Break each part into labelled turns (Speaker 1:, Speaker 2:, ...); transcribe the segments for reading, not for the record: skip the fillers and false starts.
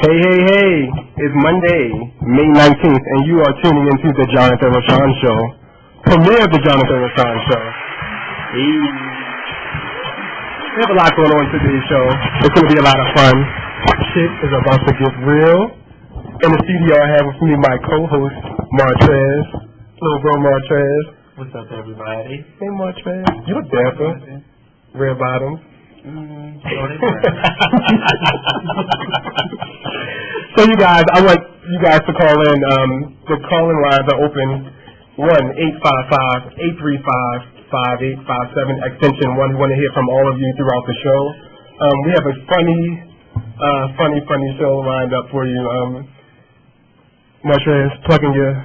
Speaker 1: Hey, hey, hey, it's Monday, May 19th, and you are tuning into the Jonathan Rashawn Show. Premiere of the Jonathan Rashawn Show. Hey. We have a lot going on today's show. It's going to be a lot of fun. Shit is about to get real. In the studio, I have with me my co-host, Martrez. Little bro Martrez.
Speaker 2: What's up, everybody?
Speaker 1: Hey, Martrez. You look dapper. Red bottoms. So you guys, I want you guys to call in. The call-in lines are open. 1-855-835-5857, extension 1. We want to hear from all of you throughout the show. We have a funny show lined up for you. Martrez, plugging your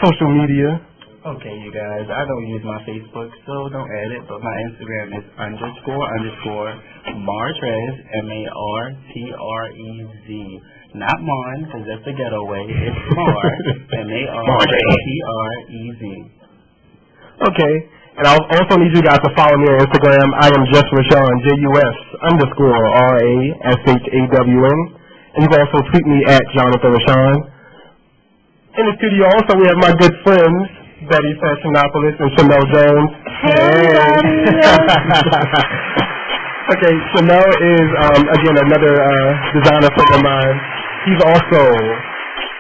Speaker 1: social media.
Speaker 2: Okay, you guys, I don't use my Facebook, so don't add it, but my Instagram is __Martrez, MARTREZ. Not Mon, because that's the ghetto way. It's Mar, MARTREZ.
Speaker 1: Okay, and I also need you guys to follow me on Instagram. I am just Rashawn, JUS_RASHAWN. And you can also tweet me at Jonathan Rashawn. In the studio also we have my good friends, Betty Fashionopolis and Chanel Jones.
Speaker 3: Hey!
Speaker 1: Okay, Chanel is, again, another designer friend of mine. He's also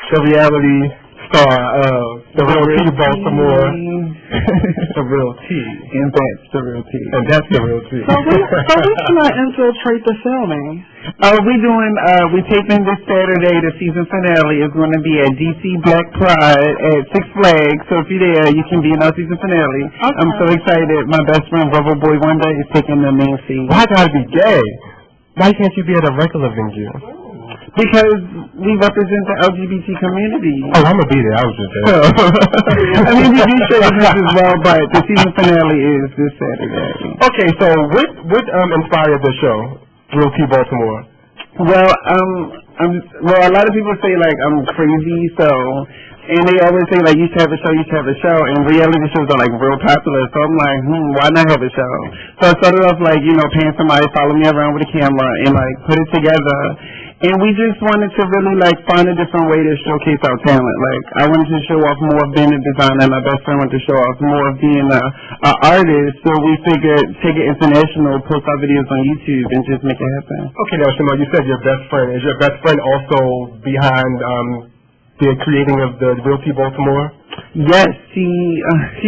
Speaker 1: the reality star of The Real T Baltimore. The Real T.
Speaker 3: And that's the real T.
Speaker 1: And that's the real T.
Speaker 3: So we can infiltrate the filming. We taping this Saturday. The season finale is going to be at DC Black Pride at Six Flags. So if you're there, you can be in our season finale. Okay. I'm so excited. My best friend, Brother Boy Wonder, is taking the main seat.
Speaker 1: Why gotta be gay? Why can't you be at a regular venue?
Speaker 3: Because we represent the LGBT community.
Speaker 1: Oh, I'm gonna be there. I was just there.
Speaker 3: I mean, we do shows as well, but the season finale is this Saturday.
Speaker 1: Okay, so what inspired the show, Real T Baltimore?
Speaker 3: Well, a lot of people say like I'm crazy, and they always say like you should have a show, and reality shows are like real popular. So I'm like, why not have a show? So I started off like paying somebody to follow me around with a camera and like put it together. And we just wanted to really like find a different way to showcase our talent. Like I wanted to show off more of being a designer, and my best friend wanted to show off more of being an artist. So we figured take it international, post our videos on YouTube, and just make it happen.
Speaker 1: Okay, now Chanel, you said your best friend. Is your best friend also behind the creating of the Real T Baltimore?
Speaker 3: Yes, she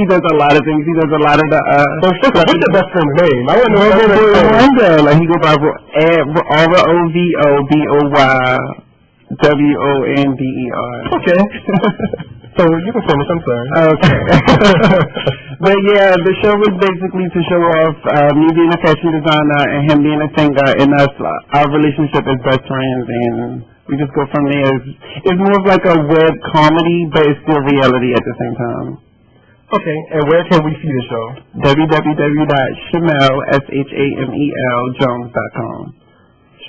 Speaker 3: does a lot of things. He does a lot of the.
Speaker 1: What's your best friend's name? I want to know.
Speaker 3: Wonder. Like he goes by ROVOBOYWONDER.
Speaker 1: Okay. So you can finish. I'm sorry.
Speaker 3: Okay. But yeah, the show was basically to show off me being a fashion designer and him being a singer, and us our relationship as best friends, and we just go from there. It's more of like a web comedy, but it's still reality at the same time.
Speaker 1: Okay, and where can we see the show?
Speaker 3: www.shameljones.com.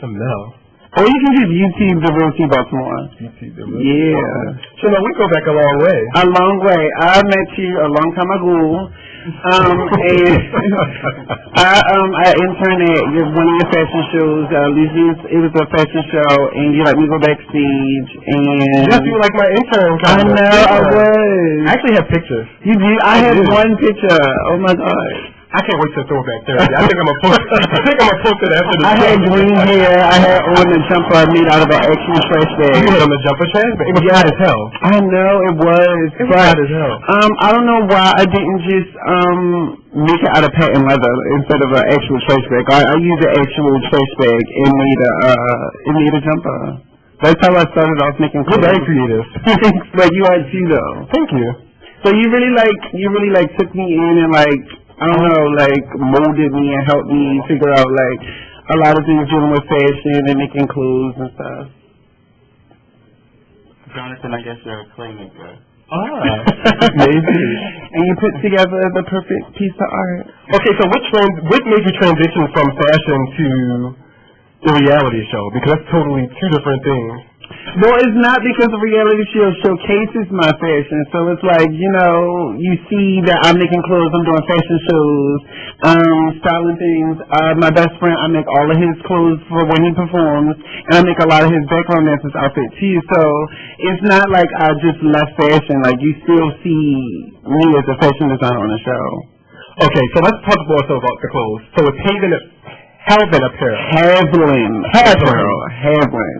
Speaker 1: Chanel.
Speaker 3: Or you can just YouTube The Real T Baltimore.
Speaker 1: YouTube The Real T Baltimore. Chanel, we go back a long way.
Speaker 3: A long way. I met you a long time ago. And I interned at one of your fashion shows. It was a fashion show, and you let me go backstage. And
Speaker 1: yes, you were like my intern.
Speaker 3: I know, I was.
Speaker 1: I actually have pictures.
Speaker 3: You did? I had one picture. Oh my God.
Speaker 1: I can't wait to throwback Thursday. I think I'm gonna post it after the show.
Speaker 3: I had green hair. I had on a jumper made out of an actual trash bag.
Speaker 1: You had on the jumper trash bag? It was hot as hell.
Speaker 3: I know it was.
Speaker 1: It was hot as hell.
Speaker 3: I don't know why I didn't just make it out of patent leather instead of an actual trash bag. I used an actual trash bag and made a jumper. That's how I started off making clothes.
Speaker 1: You're very creative.
Speaker 3: But you are too, though.
Speaker 1: Thank you.
Speaker 3: So you really took me in and I don't know, molded me and helped me figure out a lot of things dealing with fashion and making clothes and stuff.
Speaker 2: Jonathan, I guess you're a playmaker.
Speaker 1: Maybe.
Speaker 3: And you put together the perfect piece of art.
Speaker 1: Okay, so what made you transition from fashion to the reality show? Because that's totally two different things.
Speaker 3: Well, it's not because the reality show showcases my fashion. So it's like, you see that I'm making clothes, I'm doing fashion shows, styling things. My best friend, I make all of his clothes for when he performs, and I make a lot of his background dancers outfit too. So it's not like I just left fashion. Like, you still see me as a fashion designer on the show.
Speaker 1: Okay, so let's talk also about the clothes. So it's Havlin Apparel.
Speaker 3: Havlin.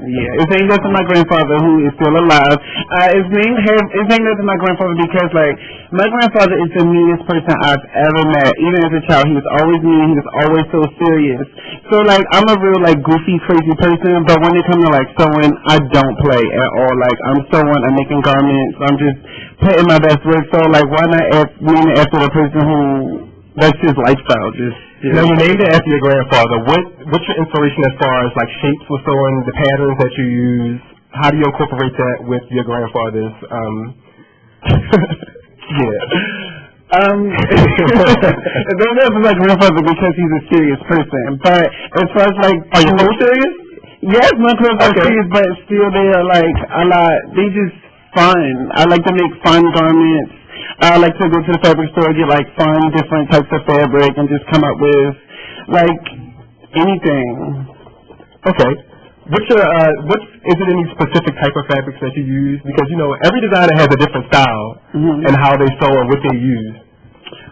Speaker 3: Yeah. It's named after my grandfather, who is still alive. It's named after my grandfather because, like, my grandfather is the meanest person I've ever met. Even as a child, he was always mean. He was always so serious. So, like, I'm a real, like, goofy, crazy person. But when it comes to, like, sewing, I don't play at all. Like, I'm sewing, I'm making garments. I'm just putting my best work. So, like, why not name it after the person who, that's his lifestyle,
Speaker 1: Now, you named it after your grandfather. What's your inspiration as far as, like, shapes for sewing, the patterns that you use? How do you incorporate that with your grandfather's,
Speaker 3: Don't have my grandfather because he's a serious person. But as far as, like...
Speaker 1: Are you so serious?
Speaker 3: Yes, my grandfather is serious, but still they are, like, they just fun. I like to make fun garments. I like to go to the fabric store, get like fun, different types of fabric, and just come up with like anything.
Speaker 1: Okay. Is it any specific type of fabrics that you use? Because every designer has a different style and how they sew and what they use.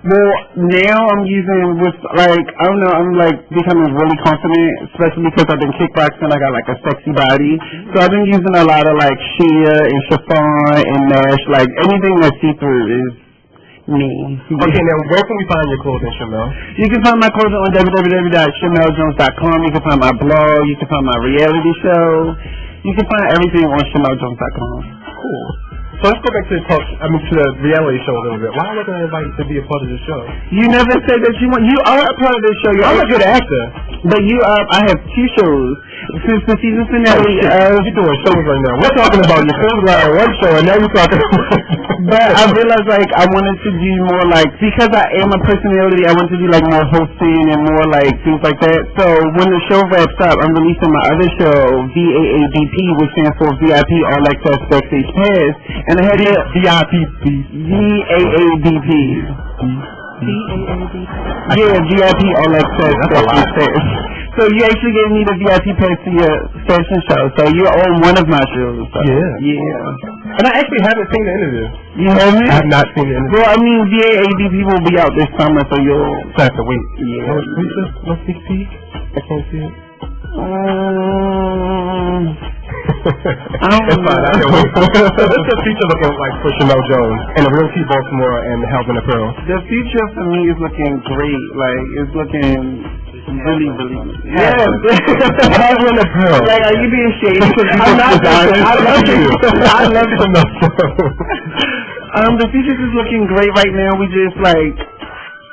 Speaker 3: Well, now I'm using I'm like becoming really confident, especially because I've been kickboxing. I got like a sexy body, so I've been using a lot of like sheer and chiffon and mesh. Like anything that's see-through is me.
Speaker 1: Okay, now where can we find your clothing, Shamel?
Speaker 3: You can find my clothing on www.shameljones.com. You can find my blog. You can find my reality show. You can find everything on shameljones.com.
Speaker 1: Cool. So let's go back to the reality show a little bit. Why wasn't I invited to be a part of the show?
Speaker 3: You never said that you are a part of this show.
Speaker 1: I'm a good actor.
Speaker 3: But I have 2 shows. Since the season finale
Speaker 1: you're doing shows right now. We're talking about your first one show, and now you're talking about...
Speaker 3: But I realized, like, I wanted to do more, like, because I am a personality, I want to do, like, more hosting and more, like, things like that. So when the show wraps up, I'm releasing my other show, VAABP, which stands for VIP All Access Backstage Pass. And I had it... VAABP. Yeah, VIP All Access Backstage Pass. So you actually gave me the VIP pass to your fashion show. So you're on one of my shows. So.
Speaker 1: Yeah. And I actually haven't seen the interview.
Speaker 3: You haven't?
Speaker 1: I have not seen the interview.
Speaker 3: Well, I mean, VAABP will be out this summer, so you'll
Speaker 1: have to wait.
Speaker 3: Yeah.
Speaker 1: No sneak peek? I can't see it.
Speaker 3: I don't know.
Speaker 1: Fine. I can't wait. So what's the future looking like for Shamel Jones and the Real Tea Baltimore and Havlin Apparel?
Speaker 3: The future for me is looking great. Like, it's looking... Really. Yes.
Speaker 1: Havlin Apparel.
Speaker 3: Like, are you being shady?
Speaker 1: I'm not. I love you. I love you.
Speaker 3: The future is looking great right now. We just like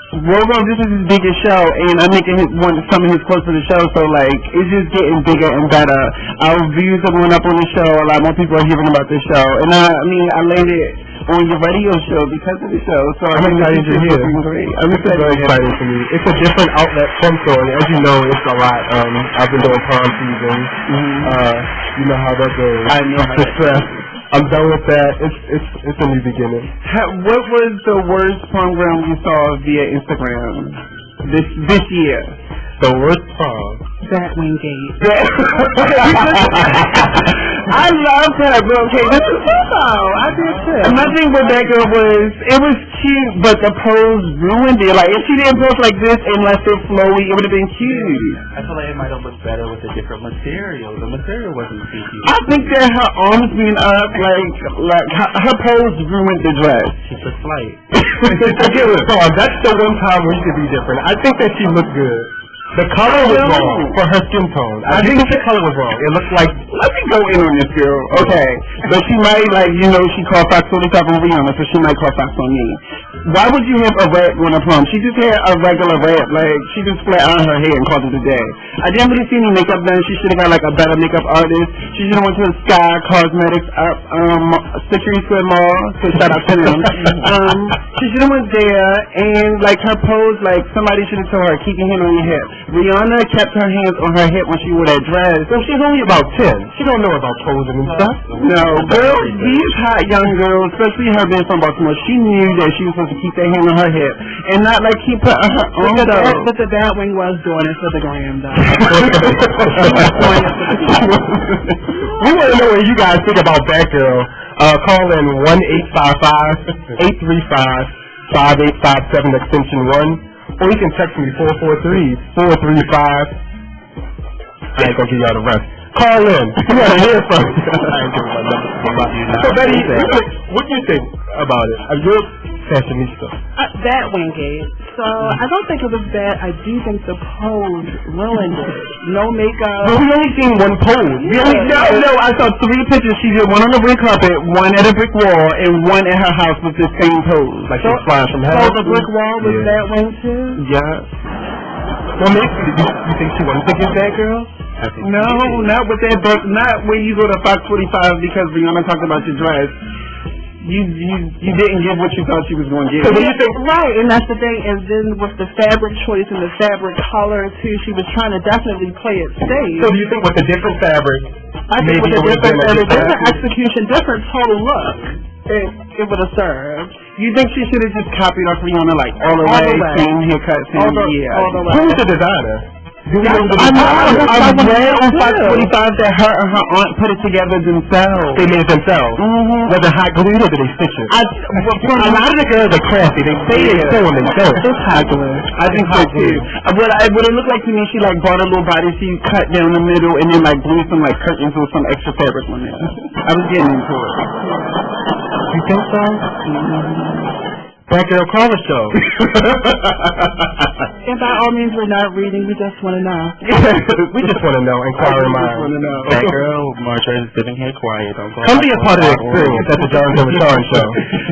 Speaker 3: this is his biggest show, and I'm making some of his quotes for the show. So like, it's just getting bigger and better. Our views are going up on the show. A lot more people are hearing about this show, and I landed on your radio show because of the show. So
Speaker 1: I'm excited to hear.
Speaker 3: I'm
Speaker 1: very excited for me. It's a different outlet from sewing. As you know, it's a lot. I've been doing prom season. You know how that goes.
Speaker 3: I know how that goes.
Speaker 1: I'm done with that. It's a new beginning.
Speaker 3: What was the worst prom you saw via Instagram this year?
Speaker 1: The worst prom.
Speaker 3: That Wingate. I love her, but okay, this is I did too. My thing with that girl was, it was cute, but the pose ruined it. Like, if she didn't pose like this and left it flowy, it would have been cute.
Speaker 2: I feel like it might have looked better with a different material. The material wasn't too cute.
Speaker 3: I think that her arms being up, like her pose ruined the dress.
Speaker 2: It's a slight.
Speaker 1: That's the one time where she could be different. I think that she looked good. The color was wrong for her skin tone. I think the color was wrong. It looked like...
Speaker 3: Let me go in on this girl. Okay. But she might, she called Fox 45 on Rihanna, so she might call Fox on me. Why would you have a wrap on a prom? She just had a regular wrap. Like, she just flat on her hair and called it a day. I didn't really see any makeup done. She should have got, a better makeup artist. She should have went to the Sky Cosmetics up, Century Square Mall, so shout out to them. She should have went there, and, her pose, somebody should have told her, keep your hand on your hip. Rihanna kept her hands on her hip when she wore that dress.
Speaker 1: So she's only about 10. She don't know about posing and stuff.
Speaker 3: No, girls, these hot young girls, especially her being from Baltimore, she knew that she was supposed to keep her hand on her hip and not like keep her on her own.
Speaker 4: But the Batwing was doing it for the gram, though.
Speaker 1: We want to know what you guys think about Batgirl. Call in 1-855-835-5857 extension 1, or you can text me 443-435. I ain't gonna give y'all the rest. Call in. We want to hear from you. So Betty, what do you think about it? You're fashionista.
Speaker 4: Batwing gate. So I don't think it was bad. I do think the pose ruined it. No makeup.
Speaker 1: But we only seen one pose.
Speaker 3: No, I saw 3 pictures. She did one on the red carpet, one at a brick wall, and one at her house with the same pose.
Speaker 1: Like she was flying from heaven.
Speaker 4: So the brick wall was Batwing too?
Speaker 3: Yeah.
Speaker 1: Well, maybe you think she wanted to give Batgirl?
Speaker 3: No, not with that book. Not when you go to Fox 45 because Brianna talked about your dress. You didn't give what you thought she was going to give.
Speaker 1: So what do you think?
Speaker 4: Right, and that's the thing. And then with the fabric choice and the fabric color too, she was trying to definitely play it safe.
Speaker 1: So do you think with the different fabric,
Speaker 4: I think with the different fabric, different execution, different total look, it would have served.
Speaker 3: You think she should have just copied off Rihanna like all the way, same haircut, same
Speaker 4: all the way.
Speaker 1: Who's the designer?
Speaker 3: I read on Fox 45 that her and her aunt put it together themselves.
Speaker 1: They made it themselves. Was it hot glue or did they stitch it? A lot of the girls are crafty. They say they sew and they sew.
Speaker 3: It's hot glue. I think so too. What it looked like to me, she like bought a little body suit, cut down the middle, and then like blew some like curtains with some extra fabric on it. I was getting into it.
Speaker 1: You think so? Batgirl, call the show.
Speaker 4: And by all means, we're not reading. We just want to know.
Speaker 1: We just want to know. Inquiring minds.
Speaker 2: Batgirl, Marjorie is sitting here quiet. Don't go.
Speaker 1: Come be a part of the experience at the Jonathan Rashawn show.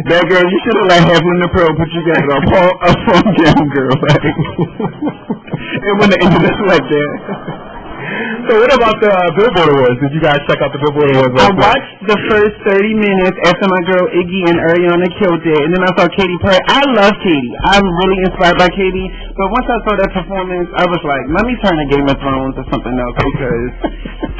Speaker 3: Batgirl, you should have let Heaven the Pro put you guys on a phone jam, girl. Like, and when the internet's like that.
Speaker 1: So what about the Billboard Awards? Did you guys check out the Billboard Awards?
Speaker 3: I watched the first 30 minutes after my girl Iggy and Ariana killed it, and then I saw Katy Perry. I love Katy. I'm really inspired by Katy, but once I saw that performance, I was like, let me turn to Game of Thrones or something else because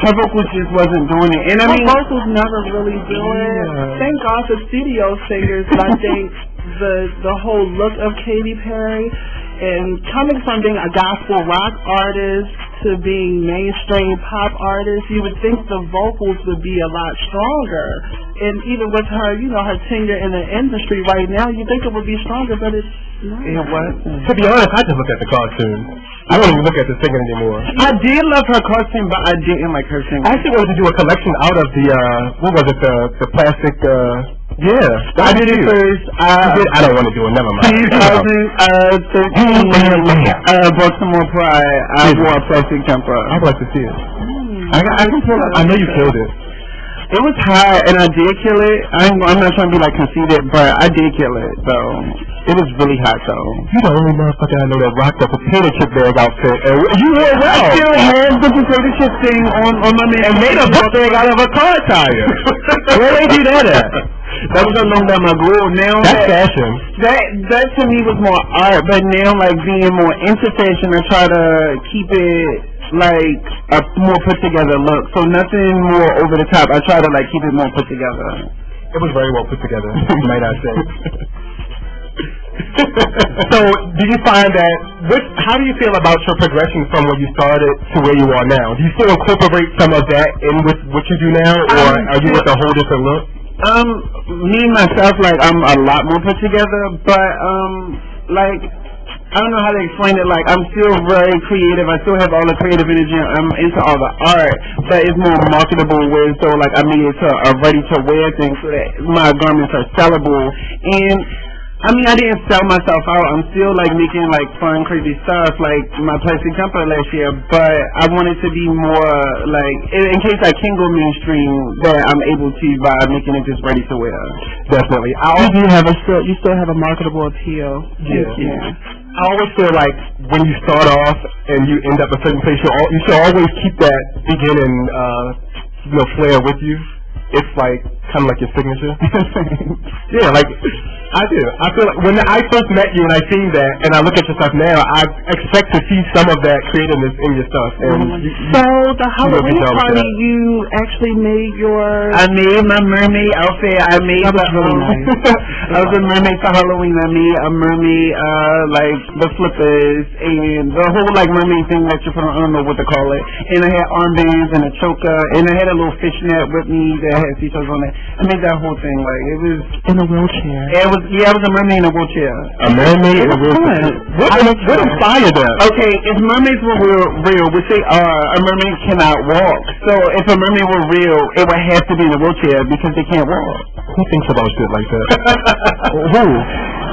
Speaker 3: her vocals just wasn't doing it. And I mean,
Speaker 4: her vocals never really do it. Thank God for studio singers, but I think the whole look of Katy Perry and coming from being a gospel rock artist to being mainstream pop artist, you would think the vocals would be a lot stronger. And even with her, her tenure in the industry right now, you think it would be stronger, but it's not.
Speaker 3: It wasn't.
Speaker 1: To be honest, I just look at the cartoon. I don't even look at the singing anymore.
Speaker 3: I did love her costume, but I didn't like her singing.
Speaker 1: I actually wanted to do a collection out of the, what was it, the plastic, yeah.
Speaker 3: I did it first.
Speaker 1: I don't want to do it, never mind.
Speaker 3: 2013, Baltimore Pride, I wore a plastic jumper.
Speaker 1: I'd like to see it.
Speaker 3: I can pull it.
Speaker 1: I know you killed it.
Speaker 3: It was hot, and I did kill it. I'm not trying to be like conceited, but I did kill it. So it was really hot, though.
Speaker 1: You're the only motherfucker I know that rocked a potato chip bag outfit. And you wore well.
Speaker 3: I still had the potato chip thing on my man.
Speaker 1: And made a book bag out of a car tire. Where they do that at?
Speaker 3: That was a long time ago. Now
Speaker 1: that's fashion.
Speaker 3: That to me was more art, but now like being more into fashion, I try to keep it like a more put together look. So nothing more over the top. I try to like keep it more put together.
Speaker 1: It was very well put together, might I say. So do you find that how do you feel about your progression from where you started to where you are now? Do you still incorporate some of that in with what you do now, or are you with a whole different look?
Speaker 3: Me myself, like I'm a lot more put together, but like I don't know how to explain it. Like I'm still very creative. I still have all the creative energy. I'm into all the art, but it's more marketable ways. So like I made it to a ready to wear thing so that my garments are sellable. And I mean, I didn't sell myself out. I'm still like making like fun, crazy stuff, like my plastic jumper last year. But I wanted to be more like, in case I can go mainstream, that I'm able to by making it just ready to wear.
Speaker 1: Definitely.
Speaker 4: You still have a marketable appeal.
Speaker 1: Yeah. I always feel like when you start off and you end up a certain place, you should always keep that beginning, flair with you. It's like Kind of like your signature? Yeah, like, I do. I feel like when I first met you and I seen that, and I look at your stuff now, I expect to see some of that creativeness in your stuff. And
Speaker 4: so the Halloween party, you actually made I
Speaker 3: made my mermaid outfit. I made
Speaker 4: that was really nice.
Speaker 3: I was a mermaid for Halloween. I made a mermaid, like the flippers and the whole like mermaid thing that you put on. I don't know what to call it. And I had armbands and a choker, and I had a little fishnet with me that had seashells on it. I made that whole thing. Like it was
Speaker 4: in a wheelchair.
Speaker 3: I was a mermaid in a wheelchair.
Speaker 1: A mermaid in a wheelchair. What inspired that?
Speaker 3: Okay, if mermaids were real, which they are, a mermaid cannot walk. So if a mermaid were real, it would have to be in a wheelchair because they can't walk.
Speaker 1: Who thinks about shit like that? Who?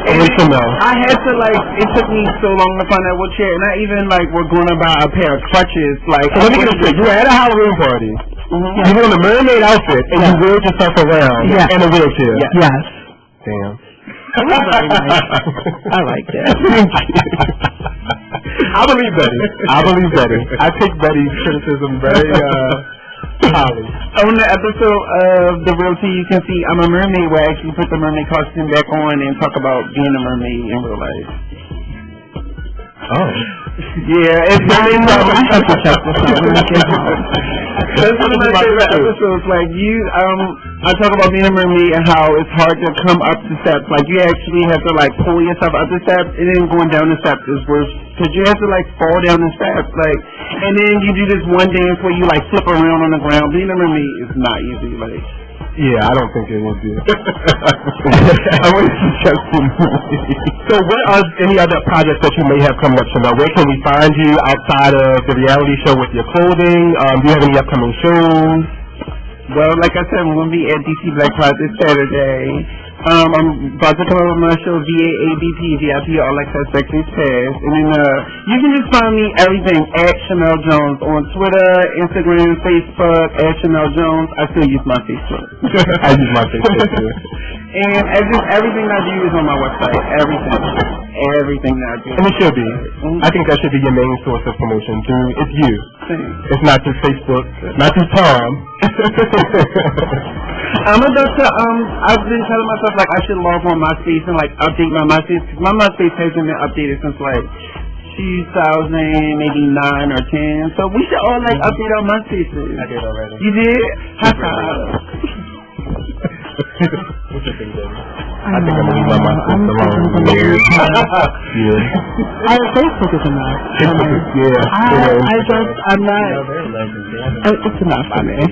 Speaker 1: I
Speaker 3: had to it took me so long to find that wheelchair, and I even was going to buy a pair of crutches.
Speaker 1: So let me get it straight. You were at a Halloween party. You were in a mermaid outfit, and you wheeled yourself around in a wheelchair.
Speaker 4: Yes.
Speaker 1: Damn.
Speaker 4: That was very nice. I like that.
Speaker 1: I believe Betty. I take Betty's criticism very highly.
Speaker 3: On the episode of The Real Tea, you can see I'm a mermaid, where I actually put the mermaid costume back on and talk about being a mermaid in real life.
Speaker 1: Oh.
Speaker 3: Yeah, it's very I have to check this out when I get home. That's one of my favorite episodes. Like I talk about being a mermaid and how it's hard to come up the steps. Like you actually have to pull yourself up the steps, and then going down the steps is worse because you have to fall down the steps. And then you do this one dance where you flip around on the ground. Being a mermaid is not easy.
Speaker 1: Yeah, I don't think it would be. I wouldn't suggest it. So what are any other projects that you may have coming up, Chanel? Where can we find you outside of the reality show with your clothing? Do you have any upcoming shows?
Speaker 3: Well, like I said, I'm going to be at DC Black Pride this Saturday. I'm about to come up with my show, VAABP, VIP All Access Backstage Pass. And then you can just find me everything at Chanel Jones on Twitter, Instagram, Facebook, at Chanel Jones. I still use my Facebook.
Speaker 1: I use my Facebook too.
Speaker 3: And everything I do is on my website. Everything that I do.
Speaker 1: And it should be. I think that should be your main source of promotion too. It's you. It's not through Facebook, not through Tom.
Speaker 3: I'm about to, I've been telling myself, I should log on MySpace and, update my MySpace, because my MySpace hasn't been updated since, 2000, maybe 9 or 10, so we should all, update our MySpaces.
Speaker 2: I did already.
Speaker 3: You did? High five.
Speaker 2: What's your thing, Debbie?
Speaker 1: I think I'm going to leave my MySpace alone. Yeah.
Speaker 4: Facebook is enough.
Speaker 1: Facebook is,
Speaker 4: I'm not, it's enough for me.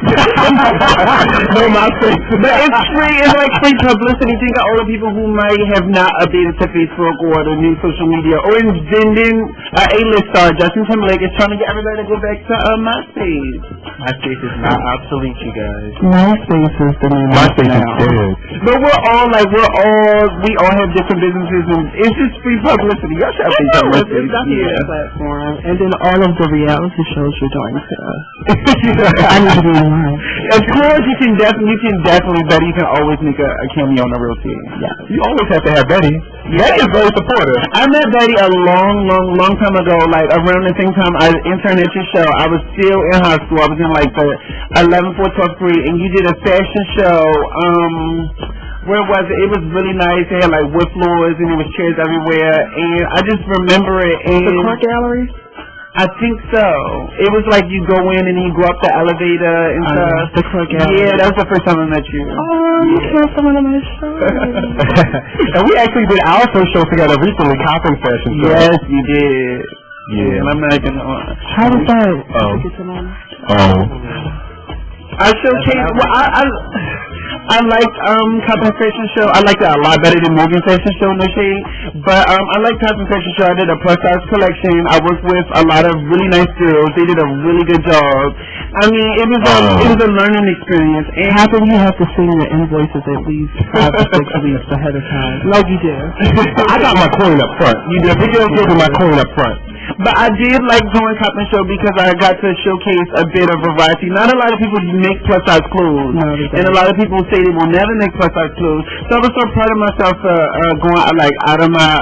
Speaker 3: No, MySpace. But it's free. It's free publicity. Think of all the people who might have not updated to Facebook or the new social media. Or then A-list star Justin Timberlake is trying to get everybody to go back to MySpace.
Speaker 2: MySpace is not obsolete, you guys.
Speaker 4: MySpace is the new
Speaker 1: MySpace is dead.
Speaker 3: But we all have different businesses, and it's just free publicity. Y'all should update that MySpace.
Speaker 4: It's definitely a platform. And then all of the reality shows you're doing to us. I need to be in line.
Speaker 3: Of course, you can definitely, Betty, you can always make a cameo on the Real Tea.
Speaker 1: Yeah. You always have to have Betty. Betty is very supportive.
Speaker 3: I met Betty a long time ago, around the same time I interned at your show. I was still in high school. I was in the 11, 4, 12, 3, and you did a fashion show. Where was it? It was really nice. They had wood floors and there was chairs everywhere, and I just remember it. And
Speaker 4: the Clark Gallery?
Speaker 3: I think so. It was you go in and you go up the elevator and stuff.
Speaker 4: The Clark Gallery.
Speaker 3: Yeah, that was the first time I met you.
Speaker 4: You can't someone on my show.
Speaker 1: And we actually did our first show together recently, Coppin Fashion Show.
Speaker 3: Yes, you did.
Speaker 1: Yeah.
Speaker 3: I'm not gonna.
Speaker 4: How was that?
Speaker 3: I showcased. I liked Coppin Fashion Show. I liked it a lot better than Moving Fashion Show, no shade. But I liked Coppin Fashion Show. I did a plus size collection. I worked with a lot of really nice girls. They did a really good job. I mean, it was a learning experience. And
Speaker 4: how come you have to sing your invoices at least 5 to 6 weeks ahead of time? Like you did.
Speaker 1: I got my coin up front.
Speaker 3: You did.
Speaker 1: We did give me my coin up front.
Speaker 3: But I did like doing Cop and Show because I got to showcase a bit of variety. Not a lot of people make plus size clothes, and a lot of people say they will never make plus size clothes. So I was so proud of myself for going out of my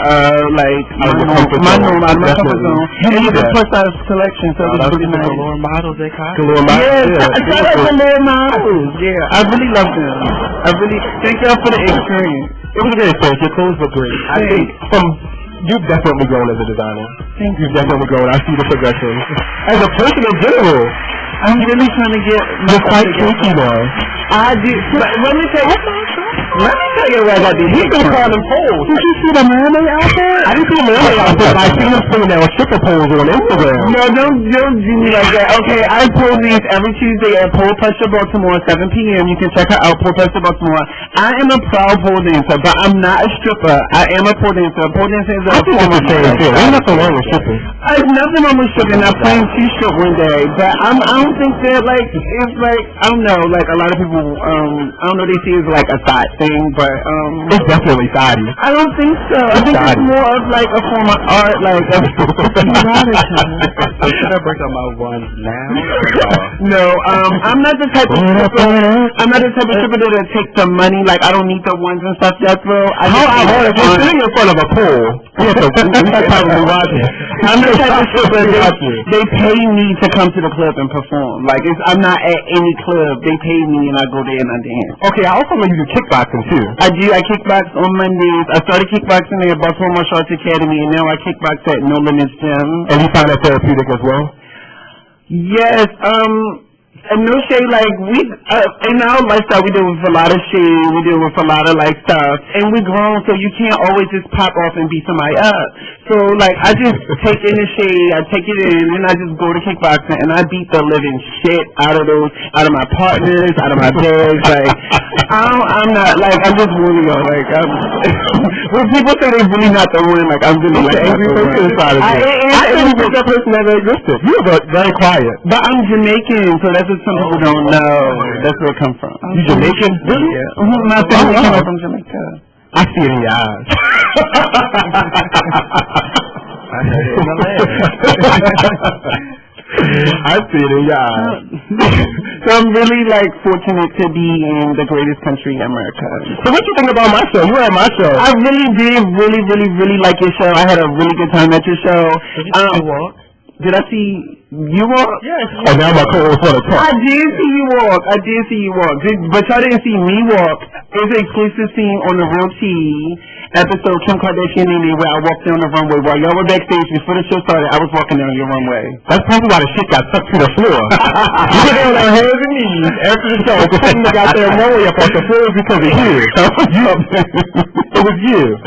Speaker 3: comfort zone, and use a plus size collection. So it was really nice.
Speaker 2: Galore models, they caught.
Speaker 3: Shout out to Galore models. Yeah, I really love them. I really thank y'all for the experience.
Speaker 1: It was a great experience. Your clothes were great. I think you've definitely grown as a designer. You've definitely grown. I see the progression. As a person in general,
Speaker 3: I'm really trying to get
Speaker 1: you're quite kinky now.
Speaker 3: I do. But let me tell you what I got these.
Speaker 1: He's been calling them poles. Did you see the mermaid outfit? I didn't see the mermaid outfit, but I seen him putting down stripper poles on Instagram.
Speaker 3: No, don't do me like that. Okay, I pole dance every Tuesday at Pole Pressure Baltimore, 7 p.m. You can check her out, Pole Pressure Baltimore. I am a proud pole dancer, but I'm not a stripper. I am a pole dancer. Pole dancing is a form of
Speaker 1: saying too. Ain't nothing wrong with stripping.
Speaker 3: There's nothing wrong with stripping. I plan to strip one day, but I don't think that it's like I don't know. Like a lot of people, I don't know. They see it as like a side thing, but
Speaker 1: it's definitely sidey.
Speaker 3: I don't think so. I think it's more of like a form of art, like a
Speaker 2: should I break up my ones now?
Speaker 3: No, I'm not the type of stripper. I'm not the type of stripper that'll take the money. Like I don't need the ones and stuff. That's real.
Speaker 1: How ironic! You're sitting in front of a pole. Probably watching.
Speaker 3: I'm the type of stripper. They pay me to come to the club and perform. Like I'm not at any club. They pay me and I go there and I dance.
Speaker 1: Okay, I also know you do kickboxing too.
Speaker 3: I do. I kickbox on Mondays. I started kickboxing at Baltimore Martial Arts Academy, and now I kickbox at No Limits Gym.
Speaker 1: And you find that therapeutic as well?
Speaker 3: Yes. And no shade, like in our lifestyle, we deal with a lot of shade, we deal with a lot of like stuff, and we grown, so you can't always just pop off and beat somebody up. So like, I just take in the shade, I take it in, and I just go to kickboxing, and I beat the living shit out of my partners, out of my dogs. Like, I'm not like I'm just really like when people say they really not the one, like I'm really like
Speaker 1: angry person inside of you. I didn't think that person never existed. You were very quiet,
Speaker 3: but I'm Jamaican, so that's some people don't know. That's where it comes from.
Speaker 1: You Jamaican?
Speaker 3: Really? Yeah. My family came from Jamaica.
Speaker 1: I see it in your eyes.
Speaker 2: I heard it in the leg.
Speaker 1: I see it in your eyes.
Speaker 3: So I'm really like fortunate to be in the greatest country in America.
Speaker 1: So what you think about my show? You were at my show.
Speaker 3: I really did really like your show. I had a really good time at your show.
Speaker 2: Did you see walk?
Speaker 3: Did I see you walk?
Speaker 2: Yes.
Speaker 1: Oh, now my co-host want to talk.
Speaker 3: I did see you walk. But y'all didn't see me walk. It was an exclusive scene on the Real Tea episode, Kim Kardashian and me, where I walked down the runway. While y'all were backstage before the show started, I was walking down your runway.
Speaker 1: That's probably why the shit got stuck to the floor. You were down on hands and knees after the show, putting the goddamn runway up on the floor because of you. It was you.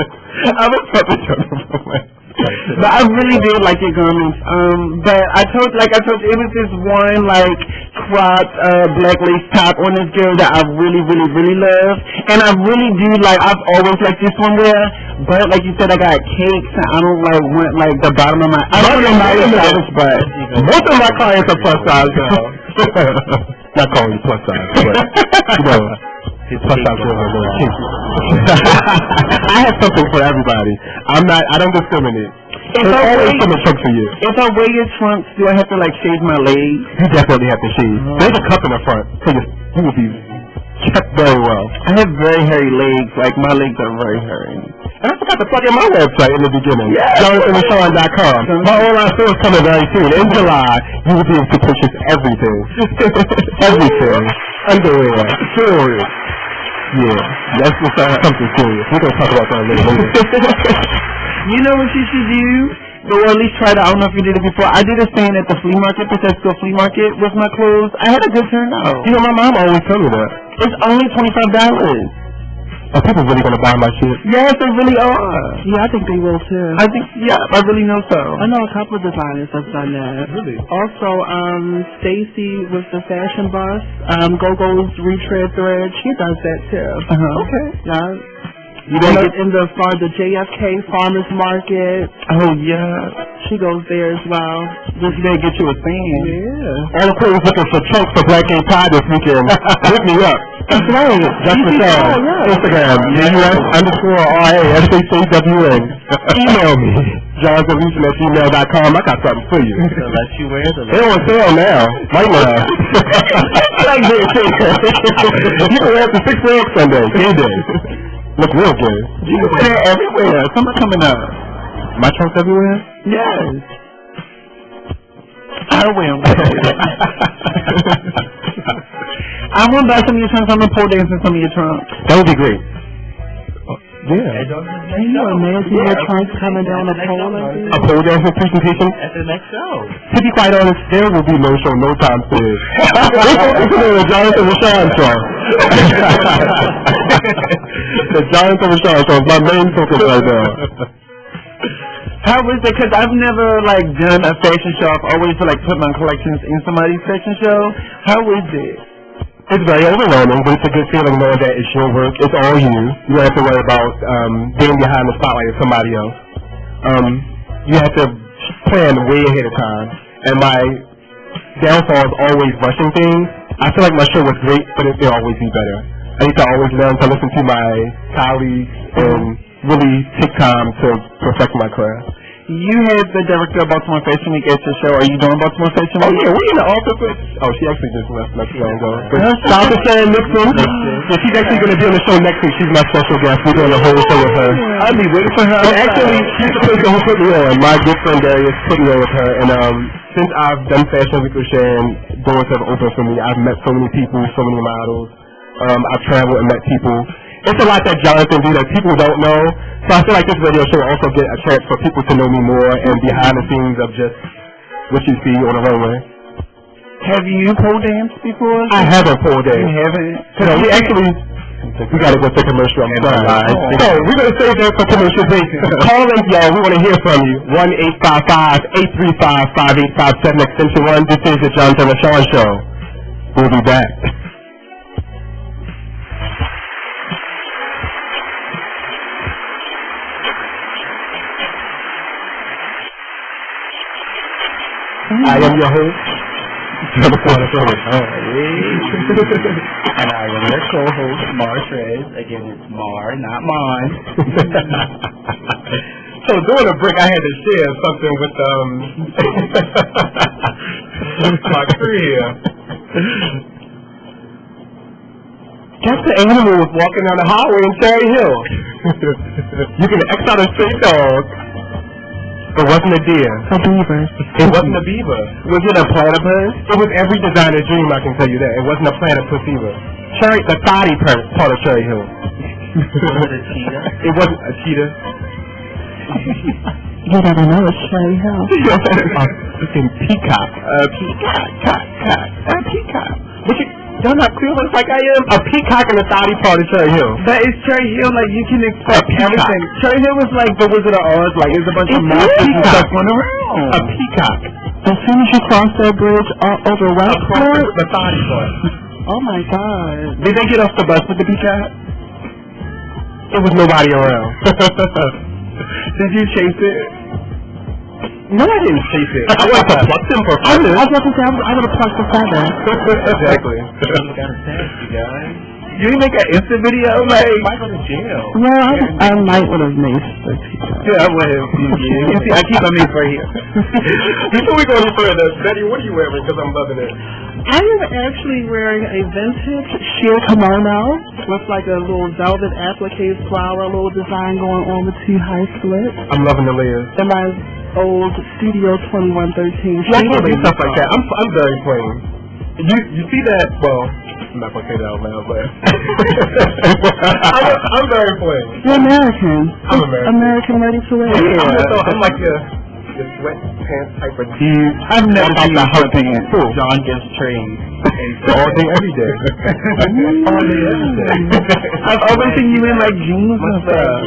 Speaker 1: I was fucking on the runway.
Speaker 3: But I really did like your garments. But I told you, it was this one like cropped black lace top on this girl that I really love, and I really do like. I've always liked this one wear, but like you said, I got cakes, and I don't like want like the bottom of my. I don't know my size, but
Speaker 1: most of my clients are plus size, girl. Not calling you plus size, but you know. His plus size girls are very kinky. I have something for everybody. I don't discriminate. There's always something trunks for you.
Speaker 3: If I wear your trunks, do I have to like shave my legs?
Speaker 1: You definitely have to shave. There's a cup in the front, so you will be kept very well.
Speaker 3: I have very hairy legs. Like my legs are very hairy.
Speaker 1: And I forgot to plug in my website in the beginning.
Speaker 3: Yeah.
Speaker 1: JonathanRashawn.com. My online store is coming very soon. In July, you will be able to purchase everything. Everything. Underwear. Jewelry. Yeah. That's just something serious. We're going to talk about that later.
Speaker 3: You know what you should do? Or at least try to, I don't know if you did it before. I did a stand at the flea market, Petesco Flea Market, with my clothes. I had a good turnout.
Speaker 1: You know, my mom always told me that.
Speaker 3: It's only $25.
Speaker 1: Are people really going to buy my shit?
Speaker 3: Yes, they really are.
Speaker 4: Yeah, I think they will too.
Speaker 3: I really know so.
Speaker 4: I know a couple of designers have done that.
Speaker 1: Really?
Speaker 4: Also, Stacy with the fashion bus, Go-Go's Retread Thread, she does that too.
Speaker 3: Okay.
Speaker 4: Yeah. You know, in the JFK Farmers Market.
Speaker 3: Oh yeah.
Speaker 4: She goes there as well.
Speaker 3: Just better get you a stand.
Speaker 4: Yeah.
Speaker 1: All the queens looking for chunks for Black Game Pie this weekend. Hit me up.
Speaker 3: That's right.
Speaker 1: That's the sound.
Speaker 4: Yeah.
Speaker 1: Instagram. US_RASHACWN. Email me. johnsolution@gmail.com. I got something for you.
Speaker 2: To let you wear the
Speaker 1: They're on sale now. Right now. Like this. You can wear it to 6 legs Sunday. Game day. Look real good.
Speaker 3: You can wear it everywhere. Summer coming up.
Speaker 1: My trunks everywhere?
Speaker 3: Yes. I will. I want to buy some of your trunks. I'm going to pole dance in some of your trunks.
Speaker 1: That would be great. Yeah.
Speaker 4: Can you imagine your trunks coming down the pole like this?
Speaker 1: A pole dancing presentation?
Speaker 2: at the next show.
Speaker 1: To be quite honest, there will be no show no time soon. This is the Jonathan Rashawn show. The Jonathan Rashawn show is my main focus right now.
Speaker 3: How is it? Because I've never, like, done a fashion show. I've always, like, put my collections in somebody's fashion show. How is it?
Speaker 1: It's very overwhelming, but it's a good feeling knowing that it's your work. It's all you. You don't have to worry about being behind the spotlight of somebody else. You have to plan way ahead of time. And my downfall is always rushing things. I feel like my show was great, but it could always be better. I need to always learn to listen to my colleagues and really take time to perfect my craft.
Speaker 3: You had the director of Baltimore Fashion Week at your show. Are you doing Baltimore Fashion
Speaker 1: Oh
Speaker 3: Week?
Speaker 1: yeah, we're in the office with. Oh, she actually just left not too long ago. Shout out to Sharon Nixon. Yeah, she's actually going to be on the show next week. She's my special guest. We're doing the whole show with her.
Speaker 3: I'll be waiting for her.
Speaker 1: And actually, she's the person who put me on. My good friend Darius put me on with her. And since I've done Fashion Week with Sharon, doors have opened for me. I've met so many people, so many models. I've traveled and met people. It's a lot that Jonathan do that people don't know. So I feel like this radio show will also get a chance for people to know me more and behind the scenes of just what you see on the runway.
Speaker 3: Have you pole danced before?
Speaker 1: I haven't pole danced.
Speaker 3: You haven't?
Speaker 1: No, we gotta go to commercial. I'm sorry. So we're gonna save that for commercial break. Call in, y'all. We wanna hear from you. 1-855-835-5857 extension 1. This is the Jonathan Rashawn Show. We'll be back. I am your host, Jonathan Rashawn.
Speaker 2: And I am your co-host, Mar Shrez. Again, it's Mar, not Mon.
Speaker 1: So during the break, I had to share something with my crew here. Guess the animal was walking down the highway in Cherry Hill. You can X out a straight dog. It wasn't a deer.
Speaker 3: A beaver.
Speaker 1: It wasn't a beaver.
Speaker 3: Was it a platypus?
Speaker 1: It was every designer's dream, I can tell you that. It wasn't a platypus either. The thotty part of Cherry Hill.
Speaker 2: Was it a cheetah?
Speaker 1: It wasn't a cheetah.
Speaker 4: You never know, it's Cherry Hill.
Speaker 1: A freaking peacock. A peacock. Y'all not clueless like I am? A peacock in the thotty part of Cherry Hill.
Speaker 3: That is Cherry Hill, like, you can expect
Speaker 1: A peacock.
Speaker 3: everything. Cherry Hill was like the Wizard of Oz, like, it's a bunch of
Speaker 1: It's
Speaker 3: monsters and
Speaker 1: peacock.
Speaker 3: stuff going around.
Speaker 1: A peacock.
Speaker 4: As soon as you cross that bridge over
Speaker 1: Across
Speaker 4: Westport,
Speaker 1: the thotty part.
Speaker 4: oh my God.
Speaker 3: Did they get off the bus with the peacock?
Speaker 1: There was nobody around.
Speaker 3: Did you chase it?
Speaker 1: No, I didn't chase it. I went to pluck them for
Speaker 4: I
Speaker 1: fun.
Speaker 4: was about to say, I would have plucked the feather.
Speaker 1: Exactly.
Speaker 2: You got a test, you guys.
Speaker 3: You didn't make an instant video? Like,
Speaker 2: You might go to jail.
Speaker 4: Well, I might would have maced the peacock.
Speaker 3: yeah, I would have. I keep my meat right here.
Speaker 1: Before we go any further, Betty, what are you wearing? Because I'm loving it.
Speaker 4: I am actually wearing a vintage sheer kimono with like a little velvet applique flower, a little design going on with 2 high slits.
Speaker 1: I'm loving the layers.
Speaker 4: And my old Studio 2113.
Speaker 1: Yeah, I can't do stuff like that. I'm very plain. You see that? Well, I'm not gonna say that out loud, but I'm very plain.
Speaker 4: You're American.
Speaker 1: I'm American.
Speaker 4: American ready to wear.
Speaker 1: I'm like your sweatpants type of dude.
Speaker 3: I've never seen
Speaker 1: the
Speaker 3: you sweatpants.
Speaker 1: Cool.
Speaker 2: John gets trained.
Speaker 1: All day, every day. All day, every day.
Speaker 3: I've always seen you in, like, jeans and stuff.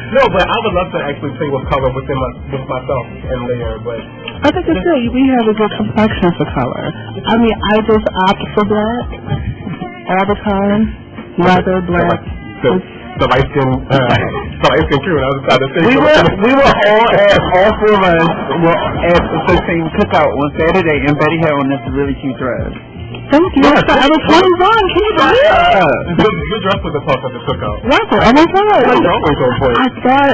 Speaker 1: No, but I would love to actually play with color with myself and layer, but
Speaker 4: I think it's good. We have a good complexion for color. I mean, I just opt for black all the time. Leather, black.
Speaker 1: So the light skin crew. And I was trying to say
Speaker 3: We were all four of us were at the same cookout on Saturday, and Betty had on this really cute dress.
Speaker 4: Thank you.
Speaker 1: Yeah,
Speaker 4: I was 21. Can you believe it?
Speaker 1: Your dress was a part of the cookout.
Speaker 4: Right. Oh my God.
Speaker 1: Like, always on point.
Speaker 4: I thought,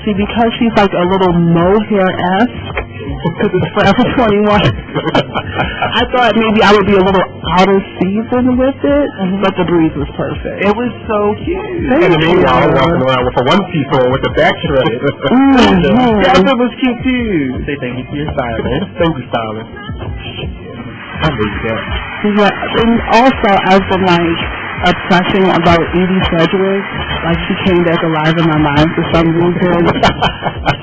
Speaker 4: see, because she's like a little mohair-esque, because it's Forever 21, I thought maybe I would be a little out of season with it, but the breeze was perfect.
Speaker 3: It was so cute.
Speaker 1: And the meanwhile, I was walking around with a one-piece on with the back shredded.
Speaker 3: Yeah, it was cute too.
Speaker 2: Say thank you to your stylist.
Speaker 1: Thank you, stylist. I need that.
Speaker 4: Yeah, and also I've been like obsessing about Edie Sedgwick. Like she came back alive in my mind for some reason.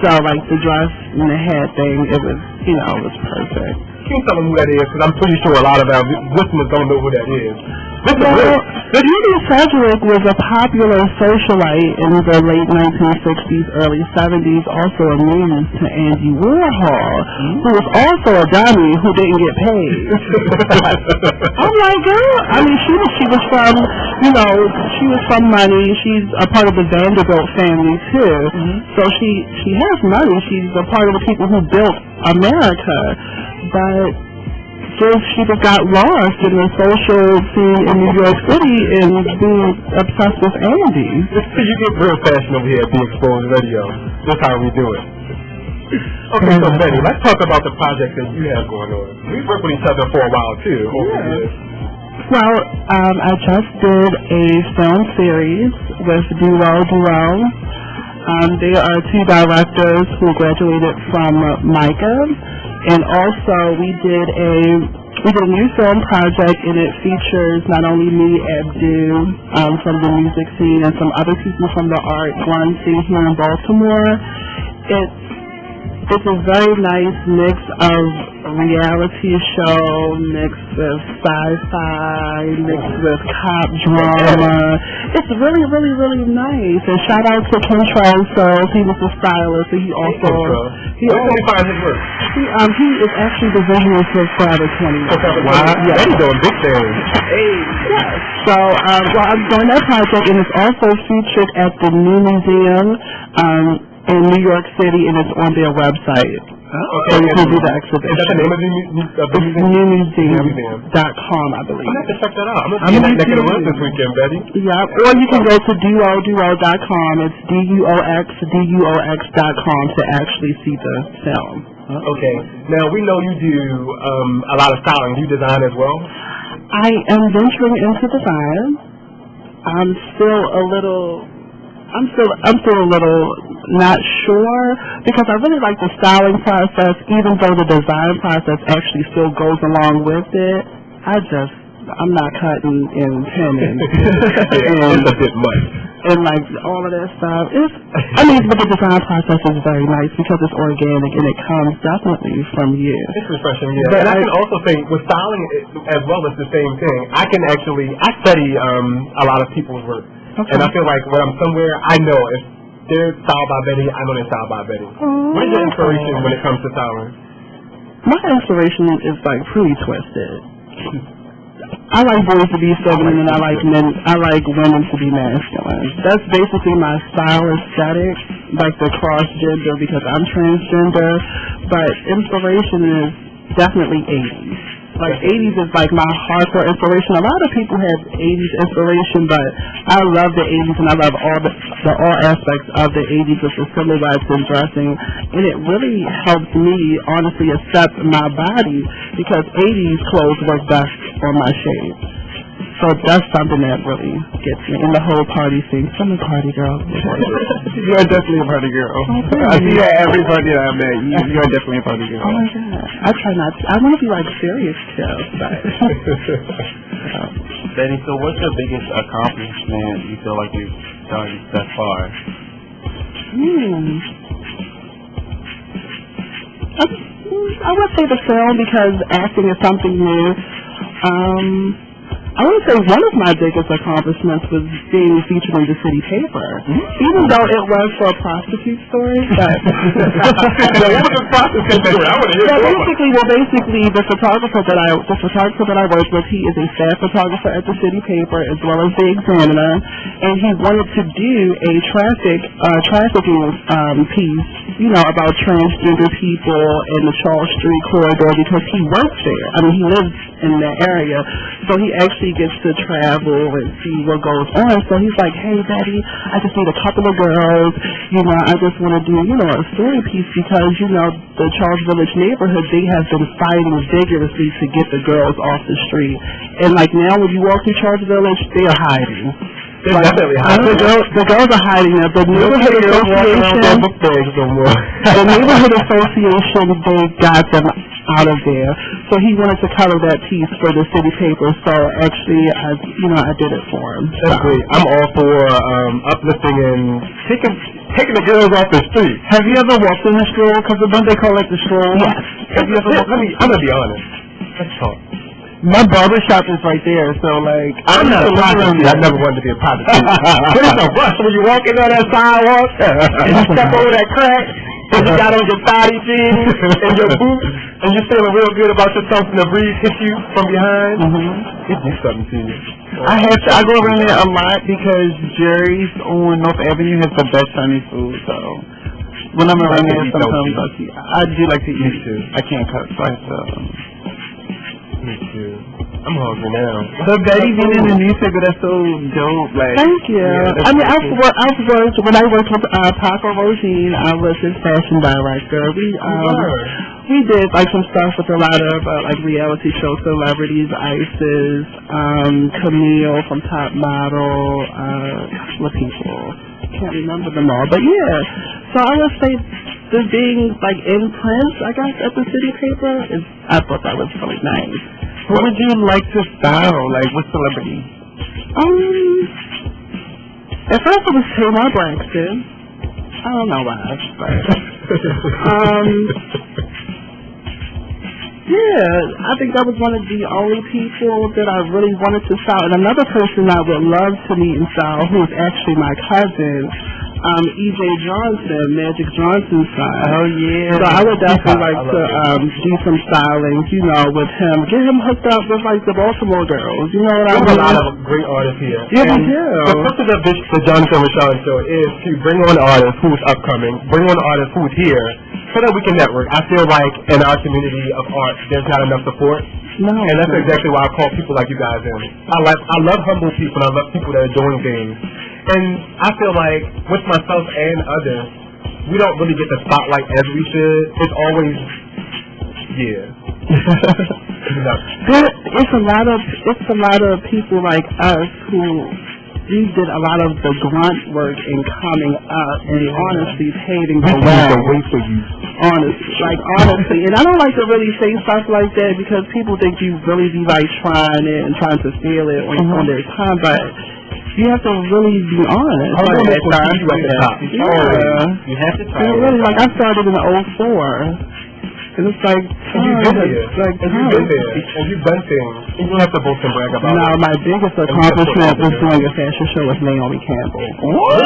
Speaker 4: So like the dress and the hat thing, it was perfect.
Speaker 1: Can you tell them who that is? Because I'm pretty sure a lot of our listeners don't know who that is.
Speaker 4: Edie Sedgwick was a popular socialite in the late 1960s, early 70s, also a muse to Andy Warhol, who was also a dummy who didn't get paid. I'm like, girl, I mean, she was from, she was from money. She's a part of the Vanderbilt family, too. So she has money. She's a part of the people who built America. But she just got lost in the social scene in New York City and being obsessed with Andy.
Speaker 1: You get real passionate over here at the Exposed Radio. That's how we do it. Okay, so Betty, let's talk about the project that you have going on. We've worked with each other for a while too.
Speaker 4: Well, I just did a film series with Duo. They are two directors who graduated from MICA. And also, we did a new film project, and it features not only me, Abdu, from the music scene, and some other people from the art one scene here in Baltimore. It's a very nice mix of reality show mixed with sci-fi, mixed with cop drama. It's really, really, really nice. And shout out to Kentrell, so he was a stylist, and he also
Speaker 1: find his work.
Speaker 4: He is actually the visual for Forever 21.
Speaker 1: Wow, yeah. He's doing big things.
Speaker 4: Hey, yes. So, I'm doing that project, and it's also featured at the New Museum in New York City, and it's on their website. So you can do the exhibition.
Speaker 1: Is that the name of the
Speaker 4: museum.com, I believe.
Speaker 1: I'm going to have to check that out. I'm going to get a look this weekend, Betty.
Speaker 4: Yeah, or you can go to duo.com. It's duox.com to actually see the film.
Speaker 1: Okay. Now, we know you do a lot of styling. Do you design as well?
Speaker 4: I am venturing into design. I'm still a little not sure, because I really like the styling process, even though the design process actually still goes along with it. I'm not cutting and pinning.
Speaker 1: It's a bit much.
Speaker 4: And like all of that stuff. But the design process is very nice because it's organic and it comes definitely from you.
Speaker 1: It's refreshing, yeah. But I can also say with styling as well, it's the same thing. I study a lot of people's work. Okay. And I feel like when I'm somewhere, I know if they're styled by Betty, I know they're styled by Betty. What is your inspiration when it comes to styling?
Speaker 4: My inspiration is like pretty twisted. I like boys to be feminine, and I like women to be masculine. That's basically my style aesthetic, like the cross-gender, because I'm transgender. But inspiration is definitely 80s. Like 80s is like my hardcore inspiration. A lot of people have 80s inspiration, but I love the 80s, and I love all aspects of the 80s with the silhouettes and dressing. And it really helps me honestly accept my body, because 80s clothes work best on my shape. So that's something that really gets me in the whole party scene. I'm a party girl.
Speaker 3: You are definitely a party girl. I see you at every party that I'm at. You are definitely a party girl.
Speaker 4: Oh my God. I try not to. I want to be like serious too.
Speaker 2: Betty, so what's your biggest accomplishment you feel like you've done thus far?
Speaker 4: I would say the film, because acting is something new. I would say one of my biggest accomplishments was being featured in the city paper, even though it was for a prostitute story. But
Speaker 1: What was the prostitute story? I want to hear more.
Speaker 4: basically, the photographer that I worked with, he is a staff photographer at the city paper as well as the Examiner, and he wanted to do a trafficking piece, you know, about transgender people in the Charles Street corridor because he works there. I mean, he lives in that area, so he actually gets to travel and see what goes on. So he's like, hey, Betty, I just need a couple of girls. You know, I just want to do, you know, a story piece because, you know, the Charles Village neighborhood, they have been fighting vigorously to get the girls off the street. And, like, now when you walk through Charles Village, they are hiding.
Speaker 1: They're definitely hiding.
Speaker 4: The girls are hiding there. The neighborhood association, they got them out of there. So he wanted to cover that piece for the city paper. So actually, I did it for him.
Speaker 1: That's great. I'm all for uplifting and taking the girls off the street.
Speaker 3: Have you ever walked in the stroll? Because don't they call it the stroll?
Speaker 4: Yes.
Speaker 1: Have you ever? I'm gonna be honest. Let's talk.
Speaker 3: My barber shop is right there, so like
Speaker 1: I'm not a prostitute. I never wanted to be a prostitute. But it's a rush when you walk in on that sidewalk and you step over that crack and you got on your body jeans and your boots and you're feeling real good about yourself and the breeze hits you from behind. It do something to you.
Speaker 3: I go around there a lot because Jerry's on North Avenue has the best Chinese food, so when I'm around there sometimes I do like to eat too. I can't cut, so I have to
Speaker 1: Me too. I'm hungry now.
Speaker 3: The Betty being in the newspaper, that's so dope. Like,
Speaker 4: thank you.
Speaker 3: Yeah,
Speaker 4: I mean, I've worked when I worked with Paco Rogine. I was his fashion director. We did like some stuff with a lot of like reality show celebrities, Isis, Camille from Top Model, a couple of people. Can't remember them all, but yeah. So I would say the being like in print, I guess, at the city paper I thought that was really nice.
Speaker 3: Who would you like to style? Like, what celebrity?
Speaker 4: At first it was Taylor Braxton. I don't know why, but yeah, I think that was one of the only people that I really wanted to style. And another person I would love to meet and style, who is actually my cousin, E.J. Johnson, Magic Johnson's son.
Speaker 3: Oh, yeah.
Speaker 4: So I would definitely like to do some styling, you know, with him. Get him hooked up with, like, the Baltimore girls. You know what I mean?
Speaker 1: There's a lot of great artists here.
Speaker 4: Yeah, we
Speaker 1: and
Speaker 4: do.
Speaker 1: The purpose of the Jonathan Rashawn Show is to bring on artists who's upcoming, bring on artists who's here, so that we can network. I feel like in our community of art, there's not enough support.
Speaker 4: No.
Speaker 1: And that's exactly why I call people like you guys in. I love humble people, and I love people that are doing things. And I feel like with myself and others, we don't really get the spotlight as we should. It's always,
Speaker 4: It's a lot of people like us who we did a lot of the grunt work in coming up and honestly paving the way. Honestly. And I don't like to really say stuff like that because people think you really be like trying it and trying to steal it on their time, but you have to really be honest.
Speaker 1: You at the top.
Speaker 4: You have to try. Really, like I started in 2004. And it's like,
Speaker 1: you've been here. You've been there. And you've done things. And you don't have to boast and brag about it.
Speaker 4: No, my biggest accomplishment was doing a fashion show with Naomi Campbell.
Speaker 1: Whoa!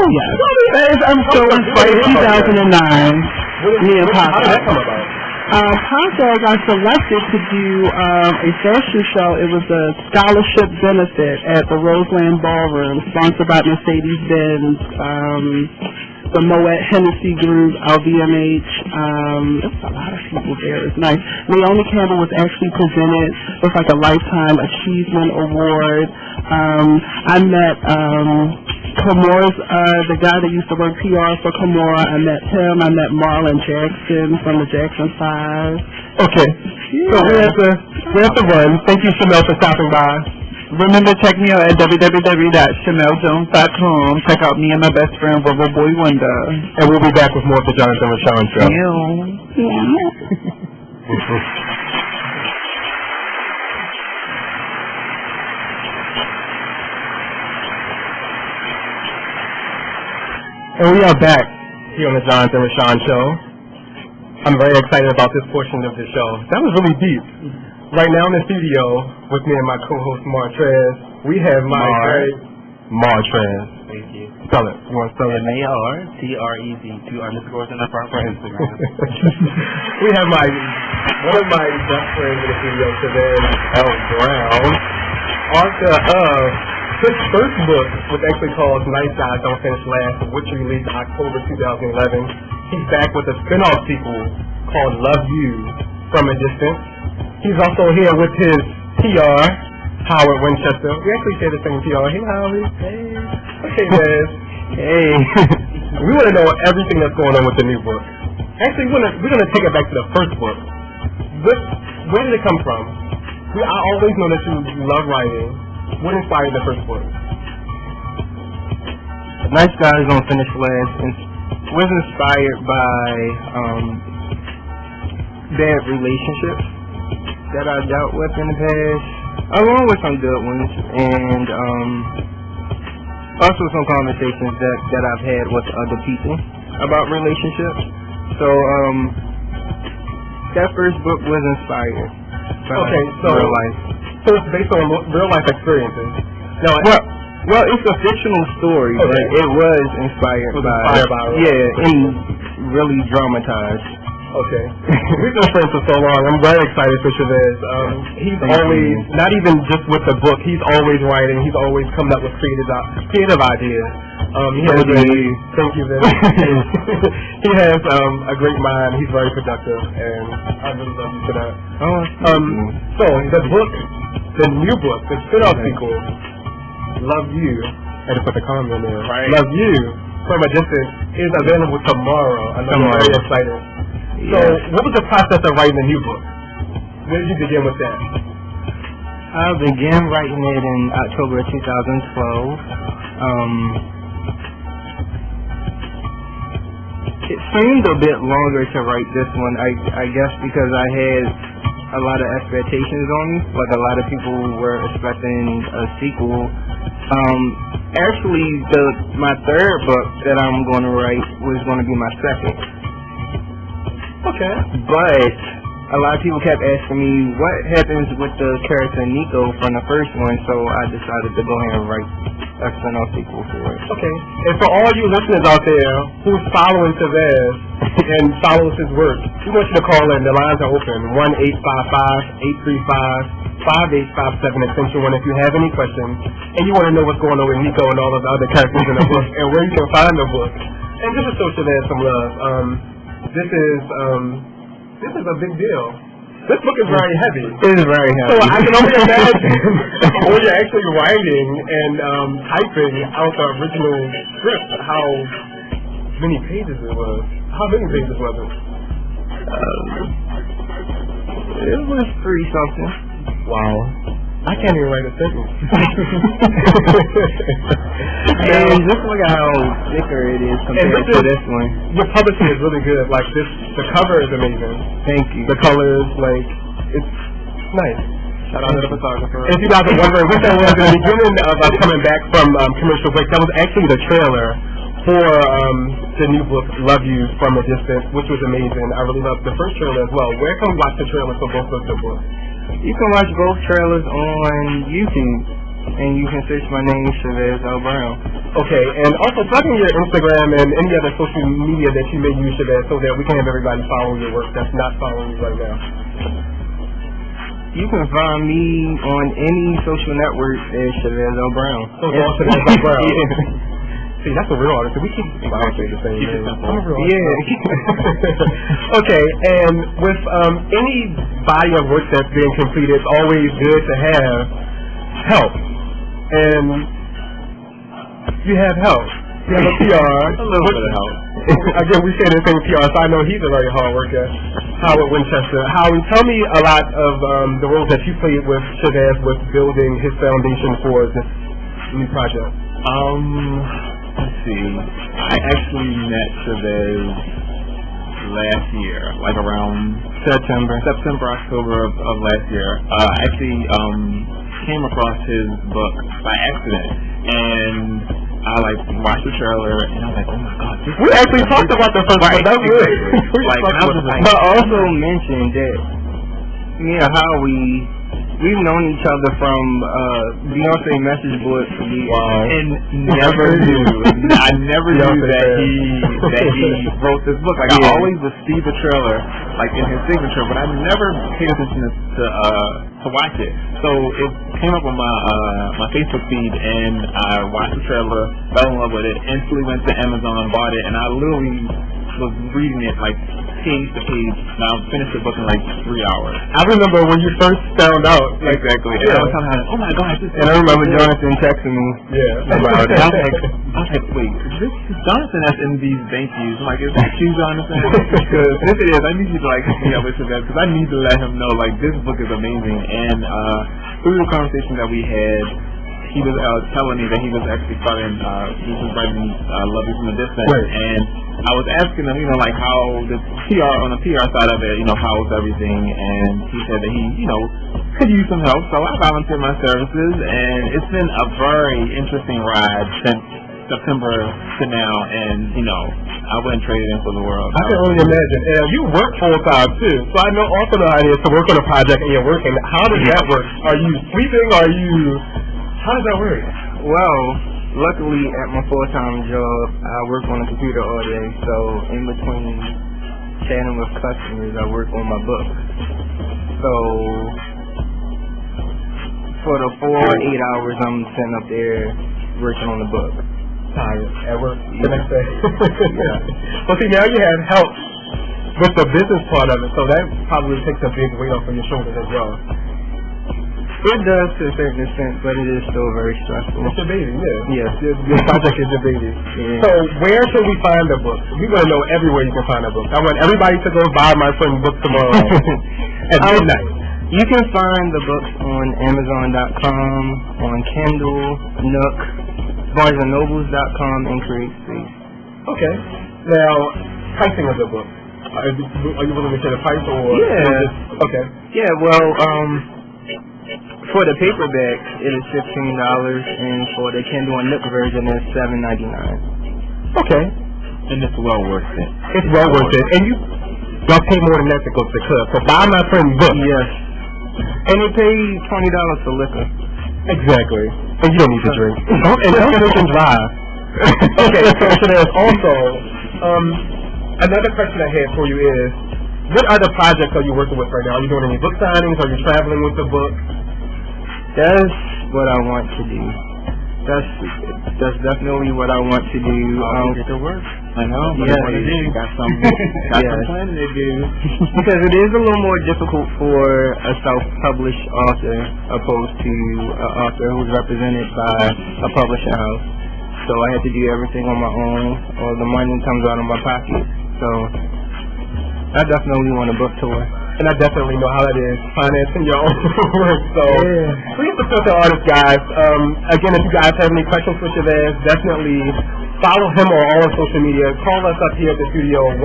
Speaker 4: Yes. I'm so inspired. 2009. Me and Paco.
Speaker 1: How did that come about?
Speaker 4: Paco got selected to do a fashion show. It was a scholarship benefit at the Roseland Ballroom, sponsored by Mercedes-Benz, the Moet Hennessy Group, LVMH. There's a lot of people there. It's nice. Naomi Campbell was actually presented with like a Lifetime Achievement Award. I met Kamor's, the guy that used to work PR for Kamora. I met him. I met Marlon Jackson from the Jackson 5.
Speaker 1: Okay. Yeah. So we have to run. Thank you, Chanel, for stopping by.
Speaker 3: Remember, check me out at www.chaneljones.com. Check out me and my best friend, Rebel Boy Wonder.
Speaker 1: And we'll be back with more of the Jonathan Rashawn Show. And we are back here on the Jonathan Rashawn Show. I'm very excited about this portion of the show. That was really deep. Right now in the studio with me and my co-host Martrez, we have Martrez.
Speaker 2: Thank you.
Speaker 1: Spell it. You want to spell it?
Speaker 2: MARTREZ, 2 underscores in the front for Instagram.
Speaker 1: We have one of my best friends in the studio, Chavez L. Brown, author of his first book, which actually called Nice Guys Don't Finish Last, which released October 2011. He's back with a spin-off sequel called Love You from a Distance. He's also here with his PR, Howard Winchester. We actually share the same PR. Hey, Howard. Hey. Okay, Liz. Hey. We want to know everything that's going on with the new book. Actually, we're gonna take it back to the first book. Where did it come from? I always know that you love writing. What inspired the first book?
Speaker 3: Nice Guys Don't Finish Last was inspired by bad relationships that I dealt with in the past, along with some good ones, and also some conversations that I've had with other people about relationships. So that first book was inspired by real life.
Speaker 1: So it's based on real life experiences. Now,
Speaker 3: well, it's a fictional story, but it was inspired by and really dramatized.
Speaker 1: Okay. We've been friends for so long. I'm very excited for Chavez. He's always, not even just with the book, he's always writing. He's always coming up with creative ideas. Thank you, Vince. He has a great mind. He's very productive, and I really love you for that. So, the new book, the spin-off sequel, Love You, and put the comment in there. Right. Love You from a Distance is available tomorrow. I know you're very excited. So, what was the process of writing the new book? Where did you begin with that?
Speaker 3: I began writing it in October 2012. It seemed a bit longer to write this one, I guess because I had a lot of expectations on me. Like a lot of people were expecting a sequel. Actually, my third book that I'm going to write was going to be my second.
Speaker 1: Okay.
Speaker 3: But a lot of people kept asking me what happens with the character Nico from the first one, so I decided to go ahead and write a spin-off sequel for it.
Speaker 1: Okay. And for all you listeners out there who's following Chavez and follows his work, we want you to call in. The lines are open. 1-855-835-5857 extension 1 if you have any questions and you want to know what's going on with Nico and all of the other characters in the book and where you can find the book. And just to show Chavez some love. This is a big deal. This book is very heavy.
Speaker 3: It is very heavy.
Speaker 1: So I can only imagine when you're actually writing and typing out the original script, how many pages it was. How many pages was it?
Speaker 3: It was 3-something.
Speaker 1: Wow. I can't even write a sentence.
Speaker 3: And just look at how thicker it is compared to this one.
Speaker 1: The publishing is really good. Like the cover is amazing.
Speaker 3: Thank you.
Speaker 1: The colors, it's nice. Shout out to the photographer. If you guys are wondering what that was at the beginning of us coming back from commercial break, that was actually the trailer for the new book, Love You from a Distance, which was amazing. I really loved the first trailer as well. Where can we watch the trailer for both of the books?
Speaker 3: You can watch both trailers on YouTube, and you can search my name, Chavez L. Brown.
Speaker 1: Okay, and also plug in your Instagram and any other social media that you may use, Chavez, so that we can have everybody follow your work that's not following you right now.
Speaker 3: You can find me on any social network as Chavez L. Brown.
Speaker 1: So it's all Chavez L. Brown. Yeah. See, that's a real artist. We keep saying the same name. I'm a real artist. Yeah. Okay, and with any body of work that's being completed, it's always good to have help. And you have help. You have a PR.
Speaker 2: A little bit of help.
Speaker 1: Again, we say the same PR, so I know he's a very hard worker. Howard Winchester. Howard, tell me a lot of the roles that you played with Chavez with building his foundation for this new project.
Speaker 2: Let's see. I actually met Chavez last year, like around September, October of last year. I actually came across his book by accident, and I watched the trailer, and I was like, oh my god.
Speaker 1: We actually talked about the first one. That's good.
Speaker 3: But also mentioned that Me and Howie, we've known each other from Beyonce message boards for years.
Speaker 1: Wow.
Speaker 2: And never knew. I never knew that he wrote this book. Like, I always would see the trailer, like in his signature, but I never paid attention to watch it. So it came up on my Facebook feed, and I watched the trailer, fell in love with it, instantly went to Amazon, bought it, and I literally was reading it like page to page. Now I finished the book in like 3 hours.
Speaker 1: I remember when you first found out. Like,
Speaker 2: exactly. And I was kind of like, oh my gosh.
Speaker 3: And I remember Jonathan texting me.
Speaker 1: Yeah.
Speaker 2: About it. I was like, wait, is this Jonathan that's in these thank yous? I'm like, is that you, Jonathan? Because if it is, I need you to like hook me up with that, because I need to let him know like this book is amazing. And through the conversation that we had, he was telling me that he was actually starting, he was writing Love You From a Distance.
Speaker 1: Right.
Speaker 2: And I was asking him, like how the PR, on the PR side of it, how's everything, and he said that he, could use some help, so I volunteered my services, and it's been a very interesting ride since September to now, and, I wouldn't trade it in for the world.
Speaker 1: I can only imagine. And you work full-time, too, so I know also the idea is to work on a project and you're working. How does that work? Are you sleeping? How does that work?
Speaker 3: Well, luckily at my full-time job, I work on the computer all day, so in between chatting with customers, I work on my book. So for the 4 or 8 hours, I'm sitting up there working on the book.
Speaker 1: Tired at work the next day. Yeah. Well, see, now you have help with the business part of it, so that probably takes a big weight off of your shoulders as well.
Speaker 3: It does to a certain extent, but it is still very stressful.
Speaker 1: It's your baby, yeah.
Speaker 3: Yes.
Speaker 1: Your project is your baby.
Speaker 3: Yeah.
Speaker 1: So where can we find the book? We want to know everywhere you can find a book. I want everybody to go buy my friend's book tomorrow at midnight.
Speaker 3: You can find the books on Amazon.com, on Kindle, Nook, BarnesandNobles.com, and CreateSpace.
Speaker 1: Okay. Now, pricing of the book. Are you willing to share the price or?
Speaker 3: Yeah.
Speaker 1: Okay.
Speaker 3: Yeah. Well, for the paperback, it is $15, and for the Kindle and Nook version, it's $7.99.
Speaker 1: Okay.
Speaker 2: And it's well worth it.
Speaker 1: It's well worth it. And y'all pay more than that to go to the club. So buy my friend's book.
Speaker 3: Yes. And they pay $20 for liquor.
Speaker 1: Exactly. And you don't need to drink. And don't drink and drive. Okay, so there's also, another question I had for you is, what other projects are you working with right now? Are you doing any book signings? Are you traveling with the book?
Speaker 3: That's what I want to do. That's definitely what I want to do.
Speaker 2: Get to work. I know, but
Speaker 3: yeah,
Speaker 2: got some planning to do.
Speaker 3: Because it is a little more difficult for a self-published author opposed to an author who's represented by a publishing house. So I had to do everything on my own. All the money comes out of my pocket. So I definitely want a book tour.
Speaker 1: And I definitely know how that is, financing your own work. So please support the artist, guys. Again, if you guys have any questions for Chavez, definitely follow him on all our social media. Call us up here at the studio,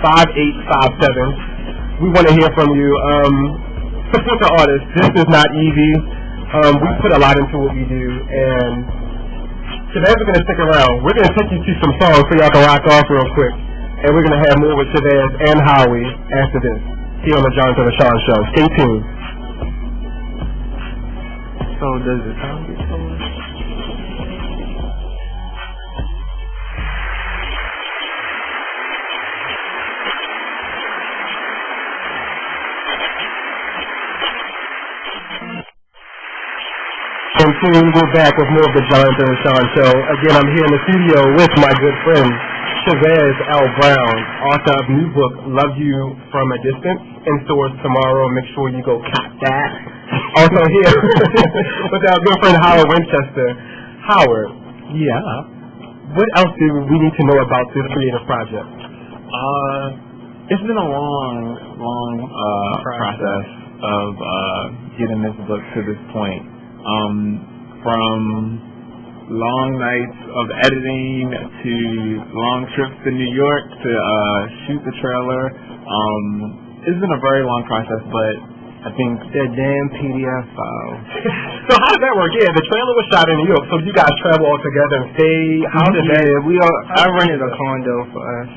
Speaker 1: 1-855-835-5857. We want to hear from you. Support the artist. This is not easy. We put a lot into what we do, and Chavez is going to stick around. We're going to take you to some songs so y'all can rock off real quick. And we're going to have more with Chavez and Howie after this, here on the Jonathan Rashawn Show. Stay tuned.
Speaker 3: So does the time get told?
Speaker 1: And soon we're back with more of the Jonathan Rashawn Show. Again, I'm here in the studio with my good friend, Chavez L. Brown, author of new book, Love You From a Distance, in stores tomorrow. Make sure you go cop that. Also here with our good friend Howard Winchester. Howard.
Speaker 2: Yeah.
Speaker 1: What else do we need to know about this creative project?
Speaker 2: It's been a long process of getting this book to this point. From long nights of editing to long trips to New York to shoot the trailer. It's been a very long process, but I think
Speaker 3: that damn PDF file.
Speaker 1: So how does that work? Yeah, the trailer was shot in New York, so you guys travel all together and stay. How did that?
Speaker 3: I rented a condo for us.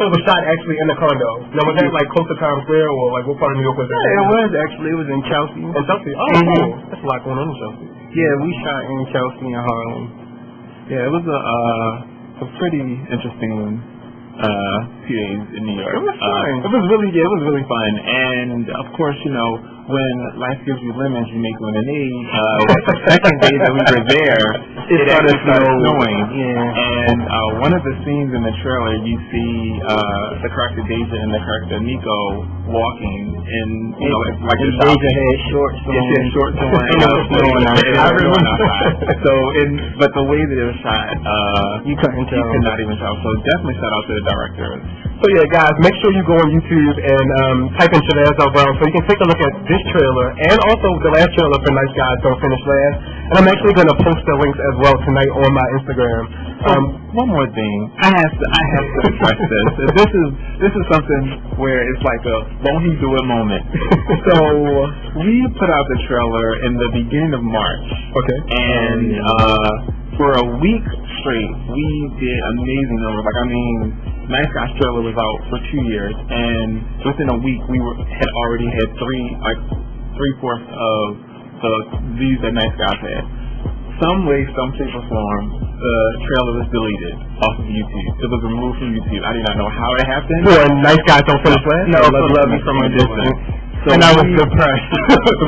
Speaker 1: So it was shot actually in the condo. Now, was that like close to Times Square, or like what part of New York was that?
Speaker 3: Yeah, it was actually. It was in Chelsea.
Speaker 1: In Chelsea? Oh, cool. That's a lot going on in Chelsea.
Speaker 3: Yeah, we shot in Chelsea and Harlem.
Speaker 2: Yeah, it was a pretty interesting few days in New York.
Speaker 3: It was fun.
Speaker 2: It was really fun. And of course, you know, when life gives you lemons, you make lemonade. The second day that we were there, it started snowing.
Speaker 3: Yeah.
Speaker 2: And one of the scenes in the trailer, you see the character Deja and the character Nico walking in, you know, like a shop.
Speaker 3: Deja had shorts on.
Speaker 2: Yeah, she had shorts on.
Speaker 3: I remember.
Speaker 2: So, but the way that it was shot,
Speaker 3: you couldn't tell.
Speaker 2: You could not even tell. So definitely shout out to the directors.
Speaker 1: So yeah, guys, make sure you go on YouTube and type in Shabazz Brown so you can take a look at this trailer and also the last trailer for Nice Guys Don't Finish Last. And I'm actually going to post the links as well tonight on my Instagram.
Speaker 2: One more thing, I have to address this. This is something where it's like a won't he do it moment. So we put out the trailer in the beginning of March.
Speaker 1: Okay.
Speaker 2: And for a week straight, we did amazing numbers. Like, I mean, Nice Guys trailer was out for 2 years, and within a week we had already had three-fourths of the views that Nice Guys had. Some way, some shape or form, the trailer was deleted off of YouTube. It was removed from YouTube. I did not know how it happened.
Speaker 1: For Nice Guys Don't Finish Last?
Speaker 3: No, for Love Me From a Distance.
Speaker 2: So
Speaker 3: and I was depressed.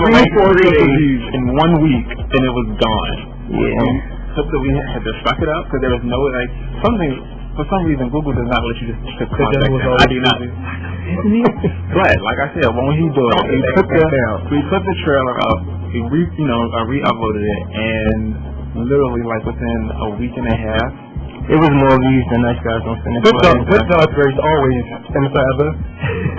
Speaker 2: 3-4 views in 1 week, and it was gone.
Speaker 3: Yeah.
Speaker 2: So we had to suck it up because there was no for some reason Google does not let you just contact them. I do not. But like I said, when he do it, we put the trailer up, we re-uploaded it, and literally like within a week and a half,
Speaker 3: it was more views than Nice Guys Don't Finish Last.
Speaker 1: Good dog race always and forever.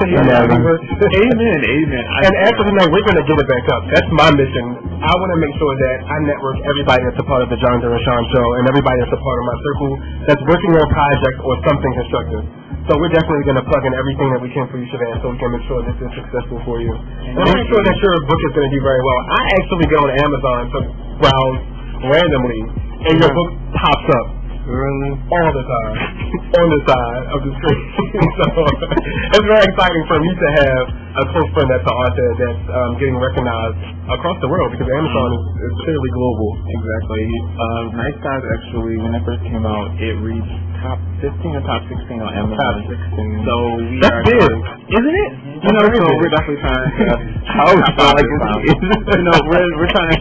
Speaker 2: Amen.
Speaker 1: And after tonight, we're going to get it back up. That's my mission. I want to make sure that I network everybody that's a part of the Jonathan Rashawn Show and everybody that's a part of my circle that's working on projects or something constructive. So we're definitely going to plug in everything that we can for you, Siobhan, so we can make sure this is successful for you. And make sure that your book is going to do very well. I actually go on Amazon to browse randomly, and your book pops up.
Speaker 3: Really?
Speaker 1: All the time. On the side of the screen. So it's very exciting for me to have a close friend that's an author that's getting recognized across the world because Amazon is clearly global.
Speaker 2: Exactly. Nice Guys actually, when it first came out, it reached top 15 or top 16 on Amazon.
Speaker 1: Top 16.
Speaker 2: So we
Speaker 1: that's
Speaker 2: are
Speaker 1: big.
Speaker 2: Isn't it? You know, so we're definitely trying to we're trying to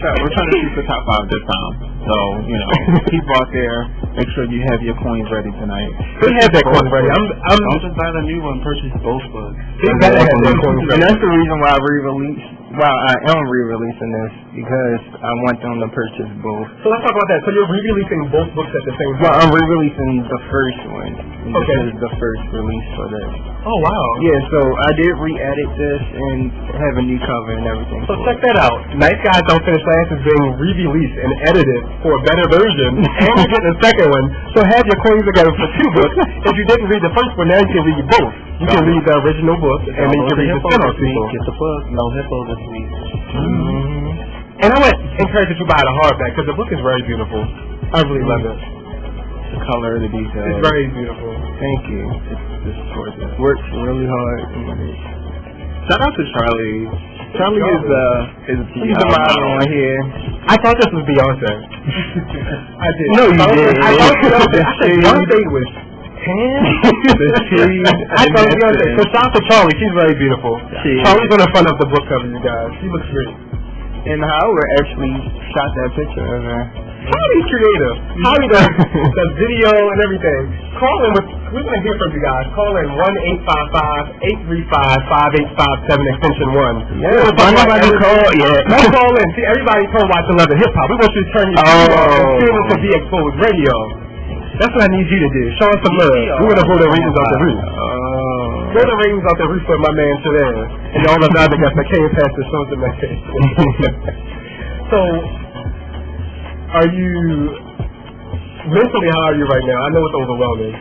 Speaker 2: shoot for top 5 this time. So, you know, keep out there. Make sure you have your coins ready tonight.
Speaker 1: They have that coin ready.
Speaker 2: Don't just buy the new one, purchase both books.
Speaker 1: They gotta have that coin ready.
Speaker 3: And that's the reason why I am re-releasing this, because I want them to purchase both.
Speaker 1: So let's talk about that. So you're re-releasing both books at the same time?
Speaker 3: Well, I'm re-releasing the first one.
Speaker 1: Okay.
Speaker 3: This is the first release for this.
Speaker 1: Oh, wow.
Speaker 3: Yeah, so I did re-edit this and have a new cover and everything.
Speaker 1: So check that out. Nice Guys Don't Finish Last is being re-released and edited for a better version, and you get the second one. So have your coins together for 2 books. If you didn't read the first one, now you can read both. You can read the original book, and then you can read the spin-off sequel.
Speaker 2: Get the book. No hippo this week.
Speaker 1: And I would encourage that you buy the hardback because the book is very beautiful. I really love it.
Speaker 2: The color, the details.
Speaker 1: It's very beautiful.
Speaker 3: Thank you.
Speaker 2: It's gorgeous.
Speaker 3: Works really hard.
Speaker 2: Shout out to Charlie. Charlie is
Speaker 3: he's the model on here.
Speaker 1: I thought this was Beyonce. I did.
Speaker 3: No, you didn't.
Speaker 1: I thought Beyonce was I thought Beyonce. So shout out to Charlie. She's very beautiful. Charlie's on the front of the book cover, you guys. She looks great.
Speaker 3: And Howard actually shot that picture of her.
Speaker 1: Charlie's creative. Charlie does video and everything. We want to hear from you guys. Call in 1-855-835-5857 extension 1.
Speaker 3: Yeah, nobody call yet.
Speaker 1: No call in. See, everybody come watch the Love and Hip Hop. We want you to turn your TV off and tune into Be Exposed Radio. That's what I need you to do. Show us some love. We're going to blow the ratings off the roof. Blow the ratings off the roof for my man Shabazz. And all of the other guys that came past the shows tonight. So, are you mentally, how are you right now? I know it's overwhelming.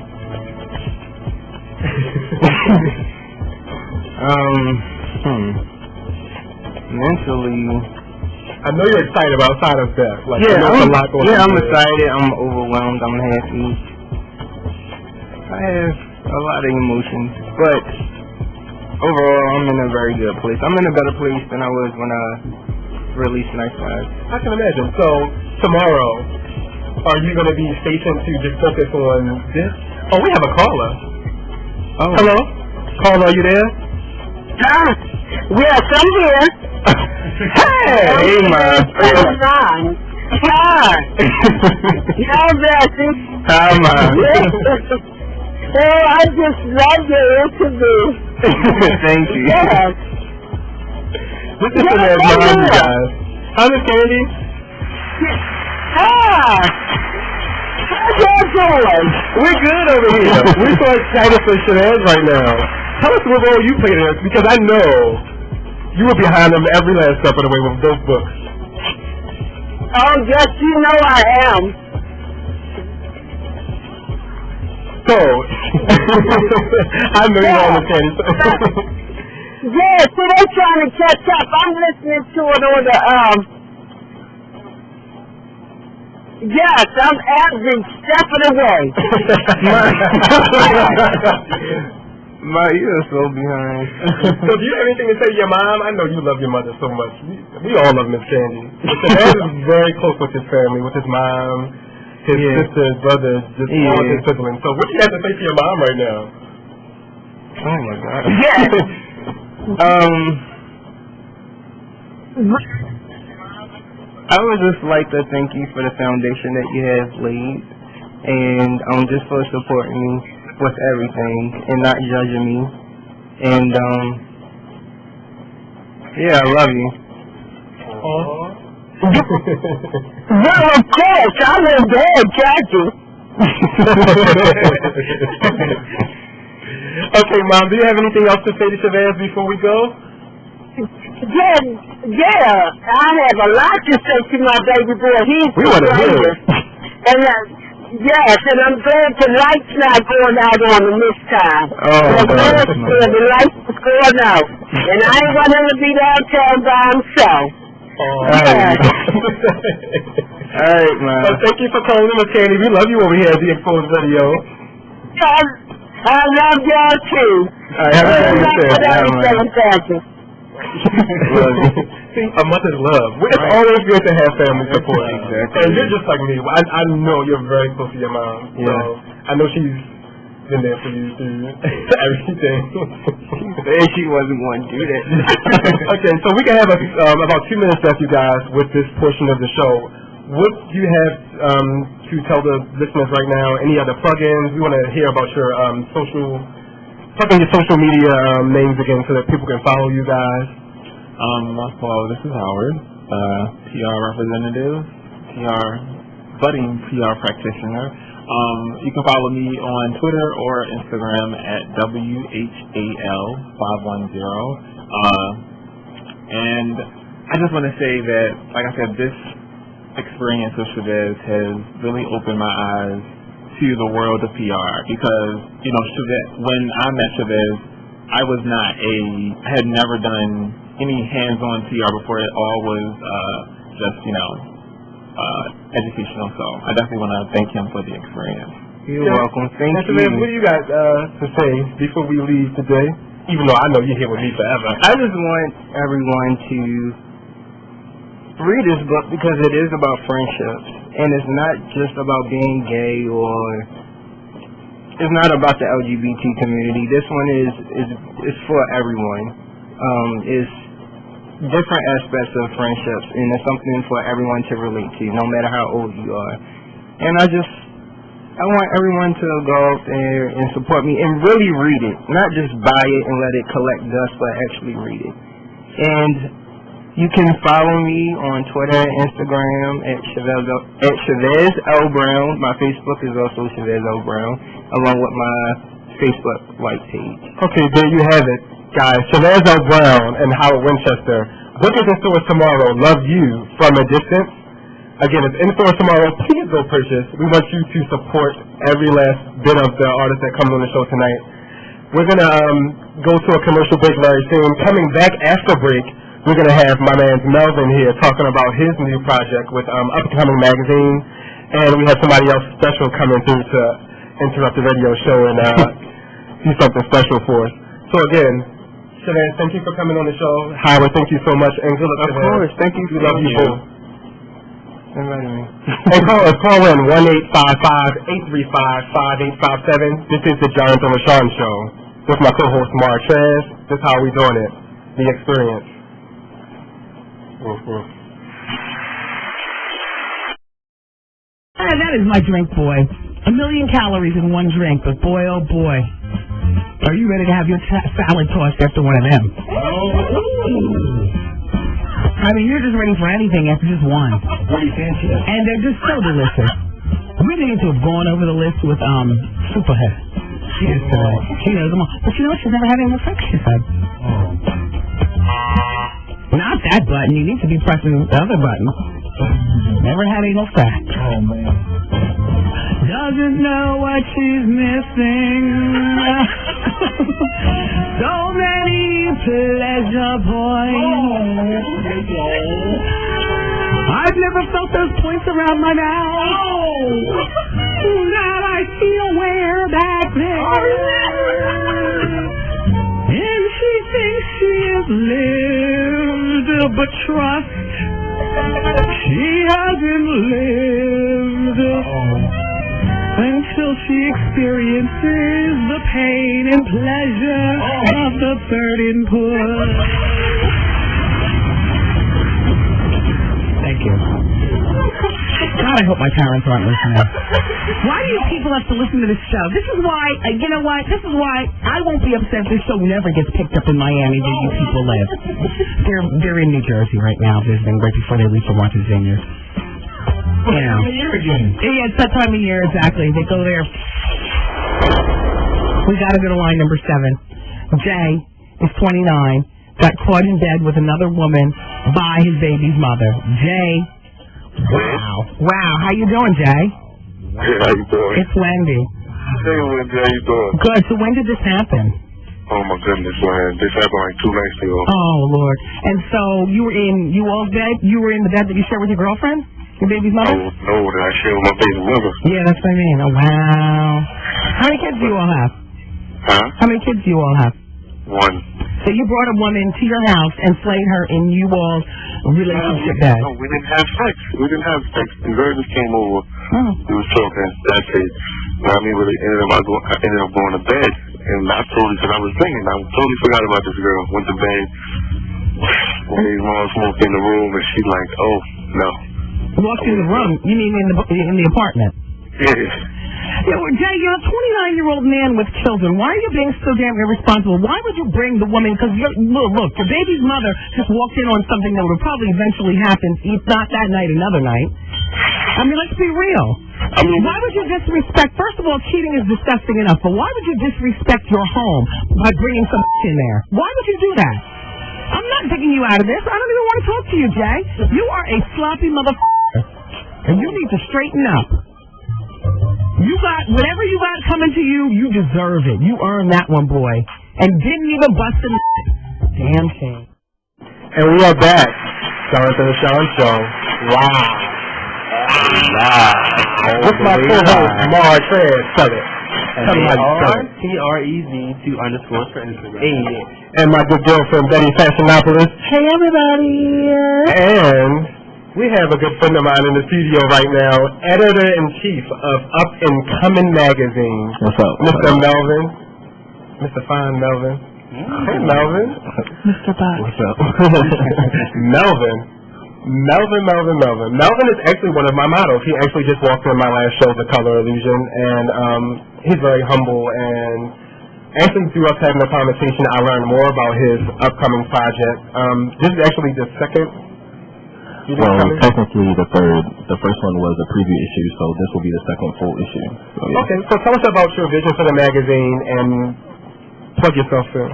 Speaker 3: Mentally,
Speaker 1: I know you're excited about outside of that. Like, I'm
Speaker 3: excited. I'm overwhelmed. I'm happy. I have a lot of emotions, but overall, I'm in a very good place. I'm in a better place than I was when I released Nice Guys.
Speaker 1: I can imagine. So, tomorrow, are you going to be stationed to just focus on this? Oh, we have a caller.
Speaker 3: Oh.
Speaker 1: Hello? Caller, are you there?
Speaker 5: Yes, I'm here.
Speaker 1: Hey, man.
Speaker 5: Hi. How Bessie?
Speaker 1: Hi, man.
Speaker 5: Oh, I just love your interview.
Speaker 1: Thank you.
Speaker 5: Yes.
Speaker 1: This is for that mom, you guys. How's it, Candy?
Speaker 5: Hi. How y'all doing?
Speaker 1: We're good over here. We're so excited for Shanaz right now. Tell us what role you played in this, because I know you were behind them every last step of the way with those books.
Speaker 5: Oh, yes, you know I am.
Speaker 1: So, I know you don't understand it.
Speaker 5: Yeah, so they're trying to catch up. I'm listening to it on the, yes, I'm every step of the way.
Speaker 3: You are so behind.
Speaker 1: So do you have anything to say to your mom? I know you love your mother so much. We all love Miss Candy. Mr. Dad is very close with his family, with his mom, his sister, his brother, just all of his siblings. So what do you have to say to your mom right now?
Speaker 3: Oh my God.
Speaker 5: Yes.
Speaker 3: I would just like to thank you for the foundation that you have laid, and just for supporting me with everything and not judging me. And yeah, I love you.
Speaker 5: Well, of course, I was there, Jackie.
Speaker 1: Okay, Mom, do you have anything else to say to Shabazz before we go?
Speaker 5: Yeah, I have a lot to say to my baby boy. He's
Speaker 1: We want to hear it.
Speaker 5: And yes, and I'm glad the light's not going out on him this time.
Speaker 1: Oh,
Speaker 5: the lights is going out. And I ain't want him to be downtown by himself.
Speaker 1: All
Speaker 3: right, man.
Speaker 1: Well, thank you for calling in, Miss Candy. We love you over here at the Exposed Radio.
Speaker 5: I love y'all too.
Speaker 1: All right, have a good day. See, a mother's love. It's always good to have family support.
Speaker 3: Exactly.
Speaker 1: And you're just like me. I know you're very close to your mom.
Speaker 3: Yeah.
Speaker 1: So I know she's been there for you through everything.
Speaker 3: And she wasn't going to do that.
Speaker 1: Okay, so we can have about 2 minutes left, you guys, with this portion of the show. What do you have to tell the listeners right now? Any other plugins? We want to hear about your your social media names again so that people can follow you guys.
Speaker 2: Well, this is Howard, PR representative, budding PR practitioner. You can follow me on Twitter or Instagram at WHAL510. And I just want to say that, like I said, this experience with Shabazz has really opened my eyes to the world of PR because, Shabazz, when I met Shabazz, I had never done any hands-on PR before. It all was just, educational. So I definitely want to thank him for the experience.
Speaker 3: You're welcome. Thank you.
Speaker 1: Man, what do you got to say before we leave today? Even though I know you're here with me forever.
Speaker 3: I just want everyone to read this book because it is about friendships, and it's not just about being gay or it's not about the LGBT community. This one is for everyone. It's different aspects of friendships, and it's something for everyone to relate to, no matter how old you are. And I want everyone to go out there and support me and really read it, not just buy it and let it collect dust, but actually read it. And you can follow me on Twitter and Instagram at Shabazz L. Brown. My Facebook is also Shabazz L. Brown, along with my Facebook white page.
Speaker 1: Okay, there you have it, guys. Shabazz L. Brown and Howard Winchester. Book is in stores tomorrow. Love You from a Distance. Again, it's in stores tomorrow. Please go purchase. We want you to support every last bit of the artist that comes on the show tonight. We're going to go to a commercial break very soon. Coming back after break, we're going to have my man Melvin here talking about his new project with Upcoming Magazine. And we have somebody else special coming through to interrupt the radio show and do something special for us. So again, Shavon, thank you for coming on the show. Howard, thank you so much, and good luck to
Speaker 3: Of course, thank you.
Speaker 1: We love you both. And call in 1-855-835-5857. This is the Jonathan Rashawn Show with my co-host Mara Trez. This is how we doing it. The experience.
Speaker 6: That is my drink, boy. 1 million calories in one drink, but boy, oh boy, are you ready to have your salad tossed after one of them? I mean, you're just ready for anything after just one. And they're just so delicious. We need to have gone over the list with Superhead. She is today. She knows them all. But you know what? She's never had any sex, she said. Not that button. You need to be pressing the other button. Never had anal sex.
Speaker 2: Oh, man.
Speaker 6: Doesn't know what she's missing. So many pleasure points. I've never felt those points around my mouth. That I feel way back there. And she thinks she has lived, but trust, she hasn't lived until she experiences the pain and pleasure of the third input. Thank you. God, I hope my parents aren't listening. Why do you people have to listen to this show? This is why, you know what? This is why I won't be upset if this show never gets picked up in Miami where you people live. They're in New Jersey right now visiting right before they leave for Martha's Vineyard. You know. Yeah, it's that time of year, exactly. They go there. We gotta go to line number 7. Jay is 29, got caught in bed with another woman by his baby's mother. Jay. Wow. How you doing, Jay?
Speaker 7: Hey, how you doing?
Speaker 6: It's Wendy.
Speaker 7: Hey, Wendy, how you doing?
Speaker 6: Good. So when did this happen?
Speaker 7: Oh, my goodness, man. This happened like 2 nights ago.
Speaker 6: Oh, Lord. And so you were in you all's bed? You were in the bed that you shared with your girlfriend? Your baby's mother?
Speaker 7: No, that I shared with my baby mother.
Speaker 6: Yeah, that's what I mean. Oh, wow. How many kids do you all have?
Speaker 7: Huh?
Speaker 6: How many kids do you all have?
Speaker 7: 1.
Speaker 6: So you brought a woman to your house and slayed her in you all's relationship bed?
Speaker 7: No, we didn't have sex. The girl just came over.
Speaker 6: Oh.
Speaker 7: We was talking. That's it. I mean, really ended up going to bed. And I totally, because I was thinking, I totally forgot about this girl. Went to bed. When his mom smoked in the room, and she like, oh, no.
Speaker 6: Walked in the room? You mean in the apartment?
Speaker 7: Yeah.
Speaker 6: Yeah, well, Jay, you're a 29-year-old man with children. Why are you being so damn irresponsible? Why would you bring the woman? Because look, your baby's mother just walked in on something that would probably eventually happen, if not that night, another night. I mean, let's be real. Why would you disrespect? First of all, cheating is disgusting enough, but why would you disrespect your home by bringing some in there? Why would you do that? I'm not taking you out of this. I don't even want to talk to you, Jay. You are a sloppy motherfucker, and you need to straighten up. You got whatever you got coming to you. You deserve it. You earned that one, boy, and didn't even bust a damn thing.
Speaker 1: And we are back. Jonathan Rashawn Show. Wow. What's my co-host, Mara Trez? Tell it. Tell me how you spell it.
Speaker 2: TREZ2_ for Instagram.
Speaker 1: And my good girlfriend, Betty Fashionopoulos.
Speaker 6: Hey, everybody.
Speaker 1: And we have a good friend of mine in the studio right now, editor-in-chief of Up and Coming Magazine.
Speaker 2: What's up?
Speaker 1: Mr. Melvin. Mr. Fine Melvin. Hey, Melvin.
Speaker 6: Mr. Box.
Speaker 1: What's up? Melvin is actually one of my models. He actually just walked in my last show, The Color Illusion, and he's very humble. And actually, through us having a conversation, I learned more about his upcoming project. This is actually the second.
Speaker 8: Well, technically the third. The first one was a preview issue, so this will be the second full issue. So, yeah.
Speaker 1: Okay, so tell us about your vision for the magazine and plug yourself in.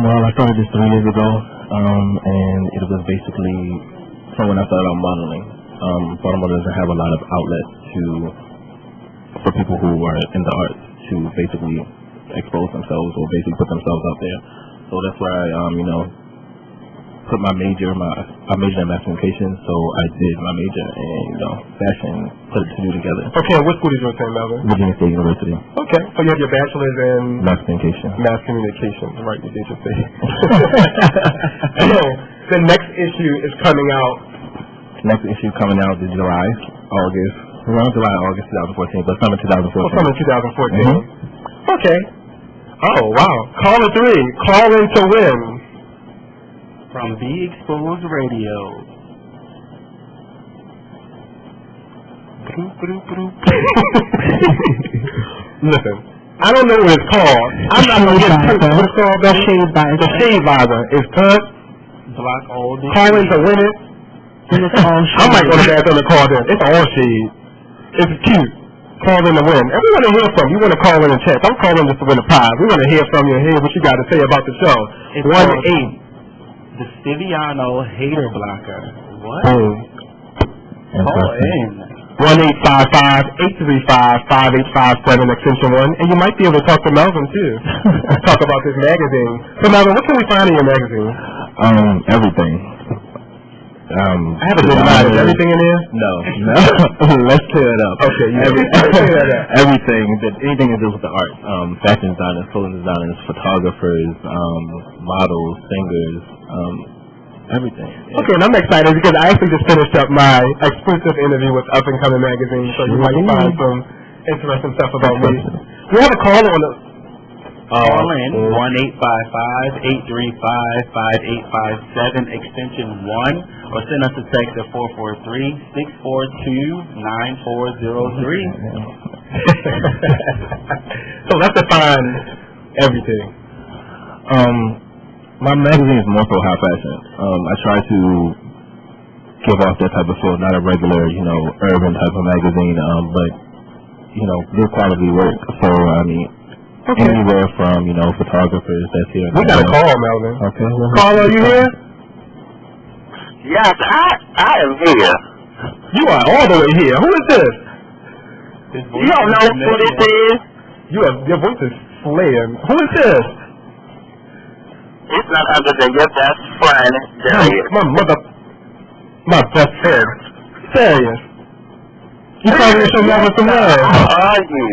Speaker 8: Well, I started this 3 years ago, and it was basically from when I started out modeling. Baltimore doesn't have a lot of outlets for people who are in the arts to basically expose themselves or basically put themselves out there. So that's where I put my major, I majored in mass communication, so I did my major in, fashion, put the two together.
Speaker 1: Okay, and what school did you attend, Melvin?
Speaker 8: Virginia State University.
Speaker 1: Okay, so you have your bachelor's in
Speaker 8: mass communication.
Speaker 1: Mass communication, right? You did just say. So the next issue is coming out.
Speaker 8: Next issue coming out is August 2014, but summer 2014.
Speaker 1: Oh, summer 2014.
Speaker 8: Mm-hmm.
Speaker 1: Okay. Oh wow. Caller 3, call in to win.
Speaker 3: From Be Exposed Radio.
Speaker 1: Listen, I don't know what it's called. I'm not going to get it. What it's called? The Shade Visor. The Shade Visor. It's cut.
Speaker 3: Block all the
Speaker 1: Call in to win it. I might go to that on the call then. It's all shade. It's cute. Call in to win. And we want to hear from you. You want to call in and check. Don't call in just to win a prize. We want to hear from you and hear what you got to say about the show.
Speaker 3: It's
Speaker 1: 1-8.
Speaker 3: The Stiviano Hater Blocker. What?
Speaker 8: Call
Speaker 3: in.
Speaker 1: 1-855-835-5857 extension 1. And you might be able to talk to Melvin too. Talk about this magazine. So Melvin, what can we find in your magazine?
Speaker 8: Everything.
Speaker 1: I haven't been mind. Is everything in there?
Speaker 8: No. Let's clear it up.
Speaker 1: Okay,
Speaker 8: everything. Anything to do with the arts. Fashion designers, clothing designers, photographers, models, singers, everything. Yeah.
Speaker 1: Okay, and I'm excited because I actually just finished up my exclusive interview with Up and Coming Magazine, so you might find some interesting stuff about me. We have a caller on the...
Speaker 3: Call in 1-855-835-5857 extension 1, or send us a text at 443-642-9403.
Speaker 1: So let's define everything.
Speaker 8: My magazine is more so high fashion. I try to give off that type of feel, not a regular, urban type of magazine, but, good quality work. So, anywhere from, photographers that's here.
Speaker 1: We got a call, Melvin.
Speaker 8: Okay.
Speaker 1: Caller, are you here?
Speaker 5: Yes, I am here.
Speaker 1: You are all the way here. Who is this?
Speaker 5: You don't know who this is?
Speaker 1: Your voice is slaying. Who is this?
Speaker 5: It's none other than your best friend, Darius.
Speaker 1: My best friend. Darius. You probably should show Melvin some love.
Speaker 5: How are you?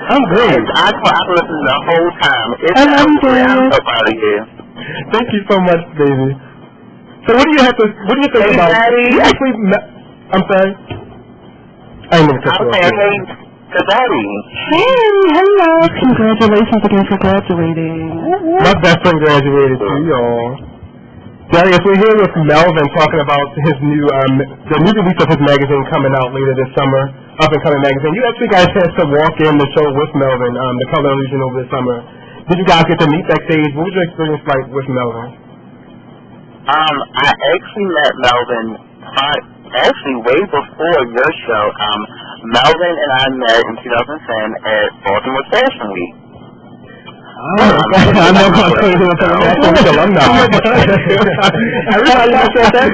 Speaker 1: I'm great.
Speaker 5: I listened the whole time.
Speaker 1: I'm
Speaker 5: up out of here.
Speaker 1: Thank you so much, baby. So what do you think about...
Speaker 5: Daddy.
Speaker 1: Actually, I'm sorry. I didn't even cut you off.
Speaker 5: Hey, Daddy.
Speaker 6: Hey, hello. Congratulations again for graduating.
Speaker 1: My best friend graduated too, y'all. Darius, we're here with Melvin talking about his the new release of his magazine coming out later this summer, Up and Coming Magazine. You actually got a chance to walk in the show with Melvin, the Color Illusion over the summer. Did you guys get to meet backstage? What was your experience like with Melvin?
Speaker 5: I actually met Melvin way before your show. Melvin and I met in 2010 at Baltimore Fashion Week.
Speaker 1: I know alumni. Every time I said that,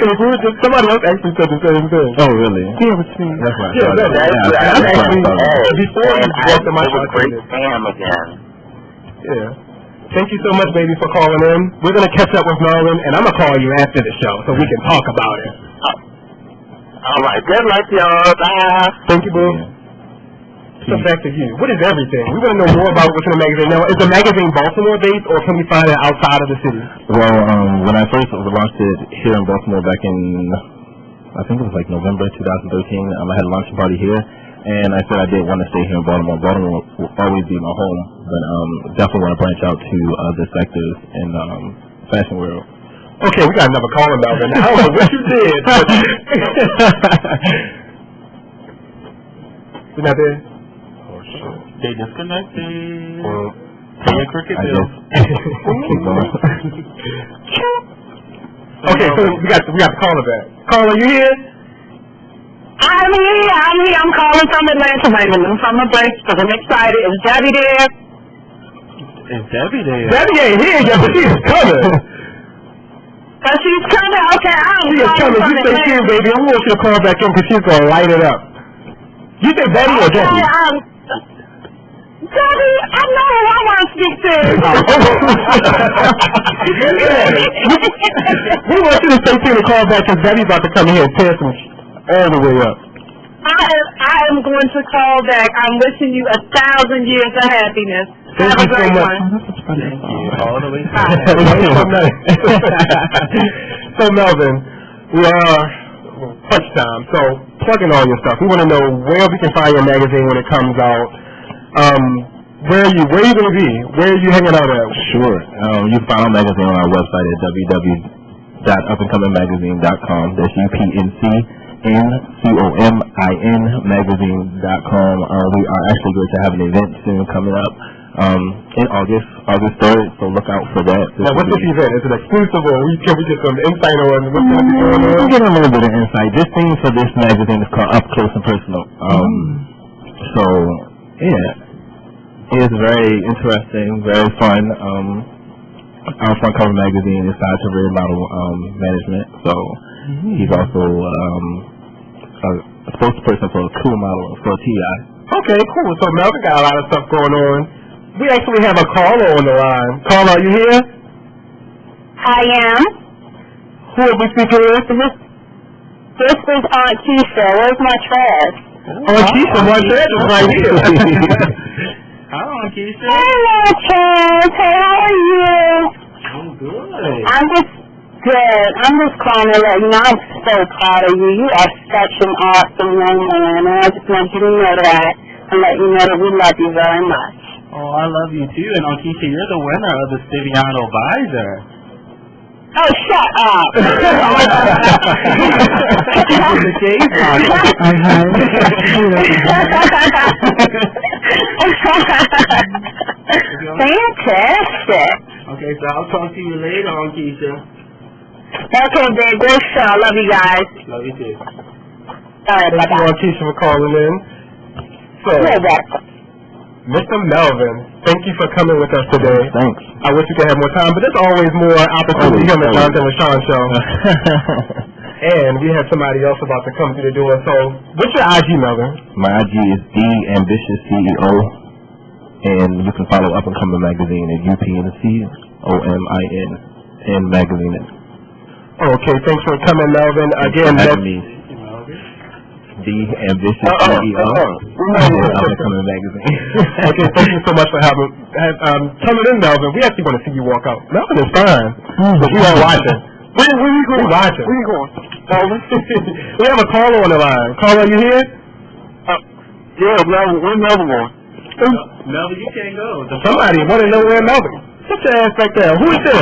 Speaker 1: somebody else actually said the same thing.
Speaker 8: Oh, really?
Speaker 6: Yeah, it was me.
Speaker 8: That's right.
Speaker 5: That's actually
Speaker 1: before you walked in my
Speaker 5: show. Great Sam again.
Speaker 1: Yeah. Thank you so much, baby, for calling in. We're going to catch up with Melvin, and I'm going to call you after the show so we can talk about it.
Speaker 5: All right. Good luck, y'all. Bye.
Speaker 1: Thank you, boo. So back to you. What is everything? We want to know more about what's in the magazine. Now, is the magazine Baltimore-based, or can we find it outside of the city?
Speaker 8: Well, when I first launched it here in Baltimore back in, I think it was like November 2013, I had a launch party here, and I said I did want to stay here in Baltimore. Baltimore will always be my home, but definitely want to branch out to other sectors in fashion world.
Speaker 1: Okay, we got another caller, Melvin. I don't know what you did. You're not there?
Speaker 3: They disconnected. Pay a cricket bill.
Speaker 1: Okay, so we got the caller back. Caller, you here?
Speaker 5: I'm here. I'm calling from Atlanta, Raymond. I'm from a break because I'm excited. Is Debbie there?
Speaker 3: Is Debbie there?
Speaker 1: Debbie ain't here yet, but she's coming.
Speaker 5: But she's coming. Okay,
Speaker 1: She is coming. You stay here, baby. I want you to call back in because she's going to light it up. You say Betty or Debbie?
Speaker 9: Debbie, I know who I want to speak to.
Speaker 1: We want you to stay tuned to call back because Debbie's about to come here and tear some all the way up.
Speaker 9: I am going to call back. I'm wishing you 1,000 years of happiness.
Speaker 1: Thank
Speaker 9: Have
Speaker 1: you
Speaker 9: a great
Speaker 1: so much.
Speaker 9: one.
Speaker 2: All the way.
Speaker 1: So Melvin, we are crunch time. So plugging all your stuff. We want to know where we can find your magazine when it comes out. Where are you going to be? Where are you hanging out at?
Speaker 8: Sure. You can find our magazine on our website at www.upandcomingmagazine.com. That's UPNCOMIN magazine.com. We are actually going to have an event soon coming up in August 3rd, so look out for that.
Speaker 1: Now, what's this event? Is it exclusive, or can we get some insight on what's going to be going on?
Speaker 8: We'll get a little bit of insight. This thing for this magazine is called Up Close and Personal. So, yeah, it's very interesting, very fun. Our front cover magazine is tied to Rear Model Management, so he's also a spokesperson for Cool Model for TI.
Speaker 1: Okay, cool. So Melvin got a lot of stuff going on. We actually have a caller on the line. Caller, are you here?
Speaker 9: I am.
Speaker 1: Who are we speaking with?
Speaker 9: This is Aunt Keisha. Where's my trash?
Speaker 1: Aunt Keisha, my trash is right here.
Speaker 2: Hi, Aunt Keisha.
Speaker 9: Hello, Chaz. Hey, how are you?
Speaker 2: I'm good.
Speaker 9: I'm just good. I'm just calling to let you know I'm so proud of you. You are such an awesome young man, and I just want you to know that and let you know that we love you very much.
Speaker 2: Oh, I love you too. And Aunt Keisha, you're the winner of the Stiviano Visor.
Speaker 9: Oh, shut up. Fantastic.
Speaker 2: Okay, so I'll talk to you later, Aunt Keisha.
Speaker 9: Okay, then. Good show. Love you guys.
Speaker 2: Love you too.
Speaker 9: All right,
Speaker 1: Thank you,
Speaker 9: bye-bye.
Speaker 1: Aunt Keisha, for calling in. So,
Speaker 9: You're welcome.
Speaker 1: Mr. Melvin, thank you for coming with us today.
Speaker 8: Thanks.
Speaker 1: I wish we could have more time, but there's always more opportunity here on the Jonathan Rashawn Show. And we have somebody else about to come through the door. So, what's your IG, Melvin?
Speaker 8: My IG is The Ambitious CEO, and you can follow Up and Coming Magazine at UPNCOMIN and magazine.
Speaker 1: Okay, thanks for coming, Melvin. Again,
Speaker 8: that's me. The Ambitious CEO and Up and Coming Magazine.
Speaker 1: Okay, thank you so much for coming in, Melvin. We actually want to see you walk out. Melvin is fine, but we are watching. Where are you going? Watching.
Speaker 7: Where you going?
Speaker 1: We have a caller on the line. Caller, are you here?
Speaker 7: Yeah, Melvin. Where's Melvin going?
Speaker 2: Melvin, you can't go.
Speaker 1: Somebody want to know where Melvin. Sit your ass back there. Who is this?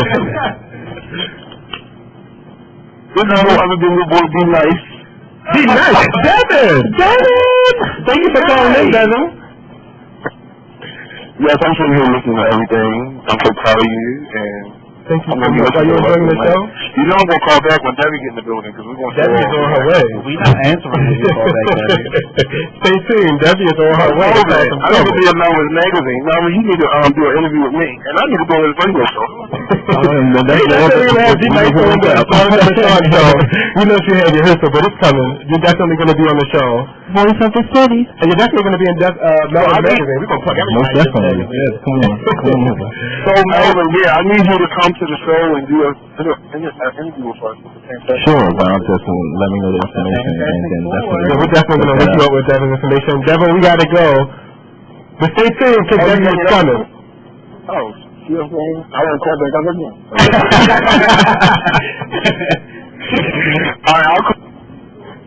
Speaker 7: This is no other than your boy Be Nice.
Speaker 1: Be nice. Devin! Devin! Thank you for calling in, Devin.
Speaker 7: Yes, I'm sitting here listening to everything. I'm so proud of you, and
Speaker 1: thank you so much. Are you enjoying the show?
Speaker 7: You know I'm going to call back when Debbie get in the building, because we're going to
Speaker 1: Debbie is on her way.
Speaker 2: We're not answering when you call back, Debbie.
Speaker 1: Stay tuned. Debbie is on her way.
Speaker 7: I need to be a Melvin's magazine. Melvin, you need to do an interview with me, and I need to go to this radio show.
Speaker 1: That's definitely going to have D-Nice on the show. We know she had your history, but it's coming. You're definitely going to be on the show.
Speaker 6: Voice of the city.
Speaker 1: And you're definitely going to be in Melvin's magazine. We're going to plug everything.
Speaker 8: Most definitely. Yes, come on.
Speaker 7: So, Melvin, yeah, I need you to come to the show and do an interview with us.
Speaker 8: Sure, but I'll just let me know the information, and then definitely.
Speaker 1: Yeah, we're definitely going to hook you up with Devin's information. Devin, we got to go. But stay tuned, because Devin is coming.
Speaker 7: Oh, you know what I'm saying? I want to call back up again. All right, I'll call.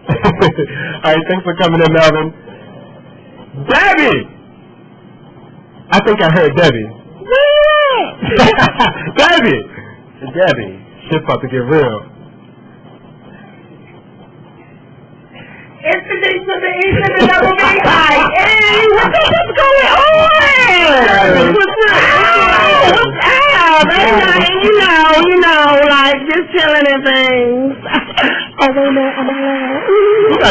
Speaker 1: All right, thanks for coming in, Melvin. Debbie! I think I heard Debbie. Debbie! Debbie, shit's about to get real.
Speaker 9: It's the day to the east of the double B. Hey, what's going on? What's up? Everything, you know, like just chilling and things. Oh, wait a minute,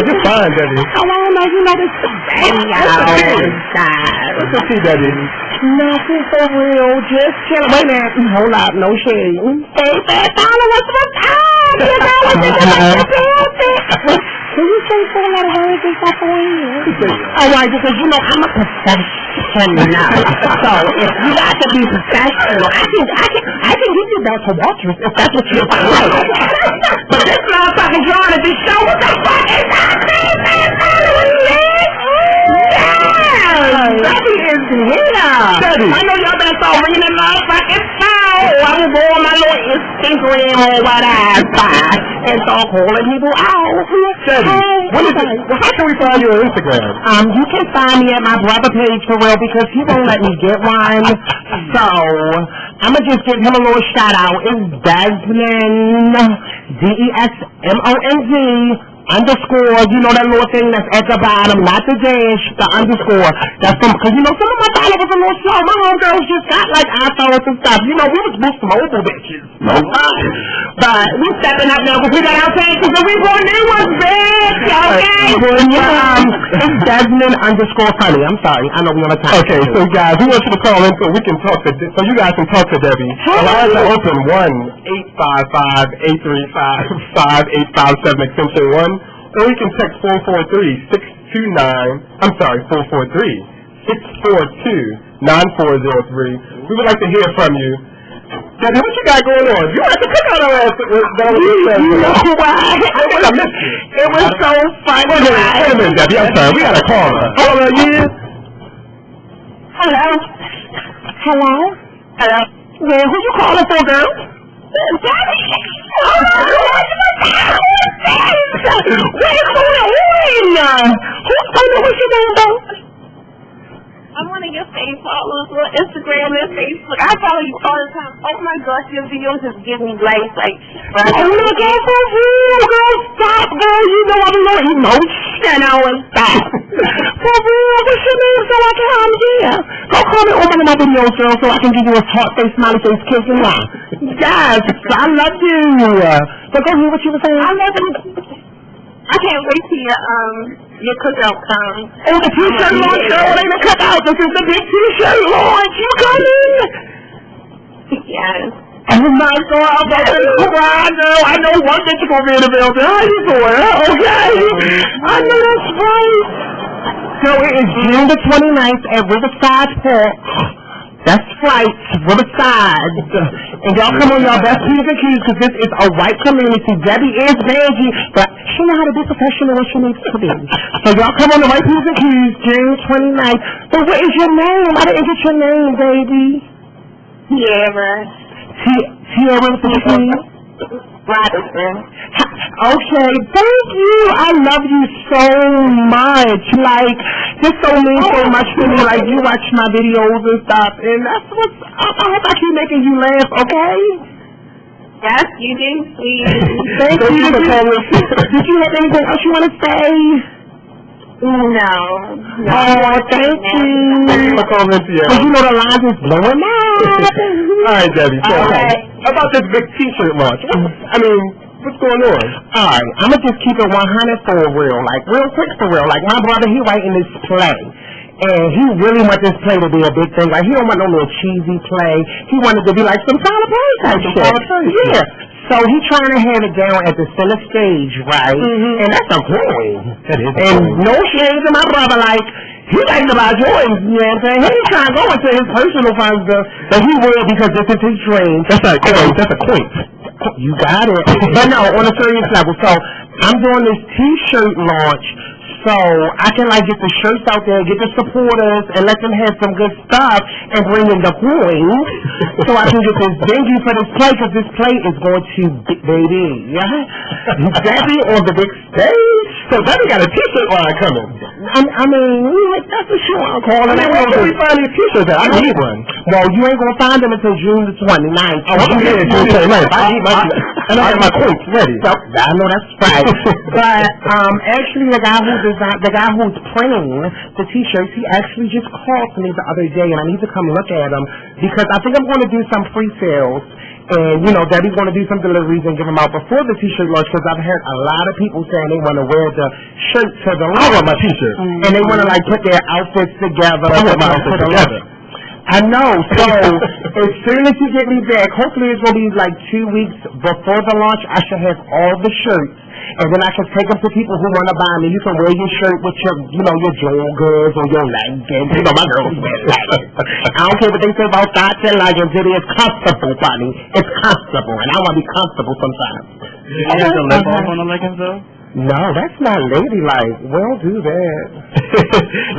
Speaker 1: You're fine, Debbie.
Speaker 9: I want to know, this baby outside.
Speaker 1: What's the tea, Debbie?
Speaker 9: Nothing for real, just chilling. Wait a minute, hold up, no shade. Stay back, follow what's up? You know,
Speaker 6: Can you say 4 letter words and stuff for me? All right, because you know I'm a professional now. So if you got to be professional, I can give you that to Walters if that's what you want. But this motherfucking John at this show, what the fuck is that? Debbie is here.
Speaker 1: Debbie.
Speaker 6: I know y'all better start ringing that motherfucking phone. I will go on my little Instagram or whatever and start calling people out.
Speaker 1: Debbie, how can we find you on Instagram?
Speaker 6: You can find me at my brother page for real because he won't let me get one. So I'm gonna just give him a little shout out. It's Desmond, DESMOND. _ you know that little thing that's at the bottom, not the dash, the underscore. That's from, cause you know some of my followers a little slow. My homegirls just got like iPhones and stuff. You know, we was boosting mobile bitches. No time. But we stepping up now because we got our pages and we want new ones, bitch. Okay? It's Desmond _ funny. I'm sorry. I know we're on time.
Speaker 1: Okay, so guys, we want you to call in so we can talk to, so you guys can talk to Debbie. Lines are open 1-855-835-5857 extension 1. Or you can text 443-629, I'm sorry, 443-642-9403. We would like to hear from you. Debbie, what you got going on? You have to pick on our ass.
Speaker 6: You know why?
Speaker 1: I missed you.
Speaker 6: It was so funny.
Speaker 1: Wait a minute, Debbie, I'm sorry. We got to call her. Hold on, yeah.
Speaker 6: Hello? Hello?
Speaker 9: Hello?
Speaker 6: Yeah, who you calling for, girl? Debbie! Where's going on? What's your name, though?
Speaker 9: I'm one of your fake followers on Instagram and Facebook. I follow you all the time. Oh my gosh, your videos just give me life. Like,
Speaker 6: oh my God, for real, girl, stop, girl. You know I'm a little emotional and stuff. For real, what's your name so I can come here? Go call me on one of my videos, girl, so I can give you a heart face, smiley face, kiss and laugh. Yes, I love you. So go ahead, what you were saying?
Speaker 9: I love you. I can't wait till your cookout comes.
Speaker 6: Oh, the t-shirt launch, girl, it ain't a cookout. This is the big t-shirt launch. You coming?
Speaker 9: Yes.
Speaker 6: Oh my God, I'm about to cry, girl. I know one bitch is gonna be in the building. How you doing? Okay. I know that's right. So it is June the 29th at Riverside Park. That's right, Riverside. And y'all come on y'all best P's and Q's because this is a white community. Debbie is Vanjie, but she know how to be professional when she needs to be. So y'all come on the white P's and Q's, June 29th. But what is your name? I didn't get your name, baby.
Speaker 9: Tiara.
Speaker 6: Tiara with the T?
Speaker 9: Robinson.
Speaker 6: Okay, thank you. I love you so much. Like, this so means so much to me. Like, you watch my videos and stuff, and that's what's up. I hope I keep making you laugh, okay?
Speaker 9: Yes, you did, sweet.
Speaker 6: Thank you. Did you have anything else you want to say?
Speaker 9: No.
Speaker 6: Oh, thank you.
Speaker 1: Thank you for calling in, Tiara.
Speaker 6: Because you know the lines is blowing up.
Speaker 1: All right, Debbie. So, about this big t-shirt launch. I mean, what's going on?
Speaker 6: All right, I'm going to just keep it 100 for real. Like, real quick for real. Like, my brother, he writing this play. And he really want this play to be a big thing. Like, he don't want no little cheesy play. He wanted to be like some Tyler Perry type shit. Yeah. So he trying to have it down at the center stage, right? Mm-hmm. And that's important.
Speaker 1: That is
Speaker 6: and no shades of my brother, like, he thinking about Jordans, you know what I'm saying? He ain't trying to go into his personal funds, but he will because this is his dream.
Speaker 1: That's a point.
Speaker 6: You got it. But no, on a serious level. So I'm doing this t-shirt launch so I can like get the shirts out there, get the supporters, and let them have some good stuff and bring in the coins so I can get this venue for this play because this play is going to baby, yeah, Debbie on the big stage.
Speaker 1: So Debbie got a t-shirt line coming.
Speaker 6: I mean, that's what you want to call it.
Speaker 1: Where can we find these t-shirts at? I need one.
Speaker 6: Well, you ain't going to find them until June the 29th.
Speaker 1: Oh, I'm here June 29th. I need my, and I have my coins ready.
Speaker 6: So, I know that's right. But actually, the guy who's printing the t-shirts, he actually just called me the other day, and I need to come look at them because I think I'm going to do some free sales. And, you know, Debbie's going to do some deliveries and give them out before the t-shirt launch because I've heard a lot of people saying they want to wear the shirt to the launch.
Speaker 1: I want my t-shirt.
Speaker 6: And they want to, like, put their outfits together.
Speaker 1: I want my outfits together.
Speaker 6: I know. So as soon as you get me back, hopefully it's going to be like 2 weeks before the launch, I should have all the shirts
Speaker 10: and then I can take them to people who want to buy me. You can wear your shirt with your, your joggers or your leggings. You know, my girls wear leggings. I don't care what they say about socks and leggings. It is comfortable, buddy. It's comfortable, and I want to be comfortable sometimes.
Speaker 2: You have the lip off on the leggings, though?
Speaker 10: No, that's not ladylike. We don't do that.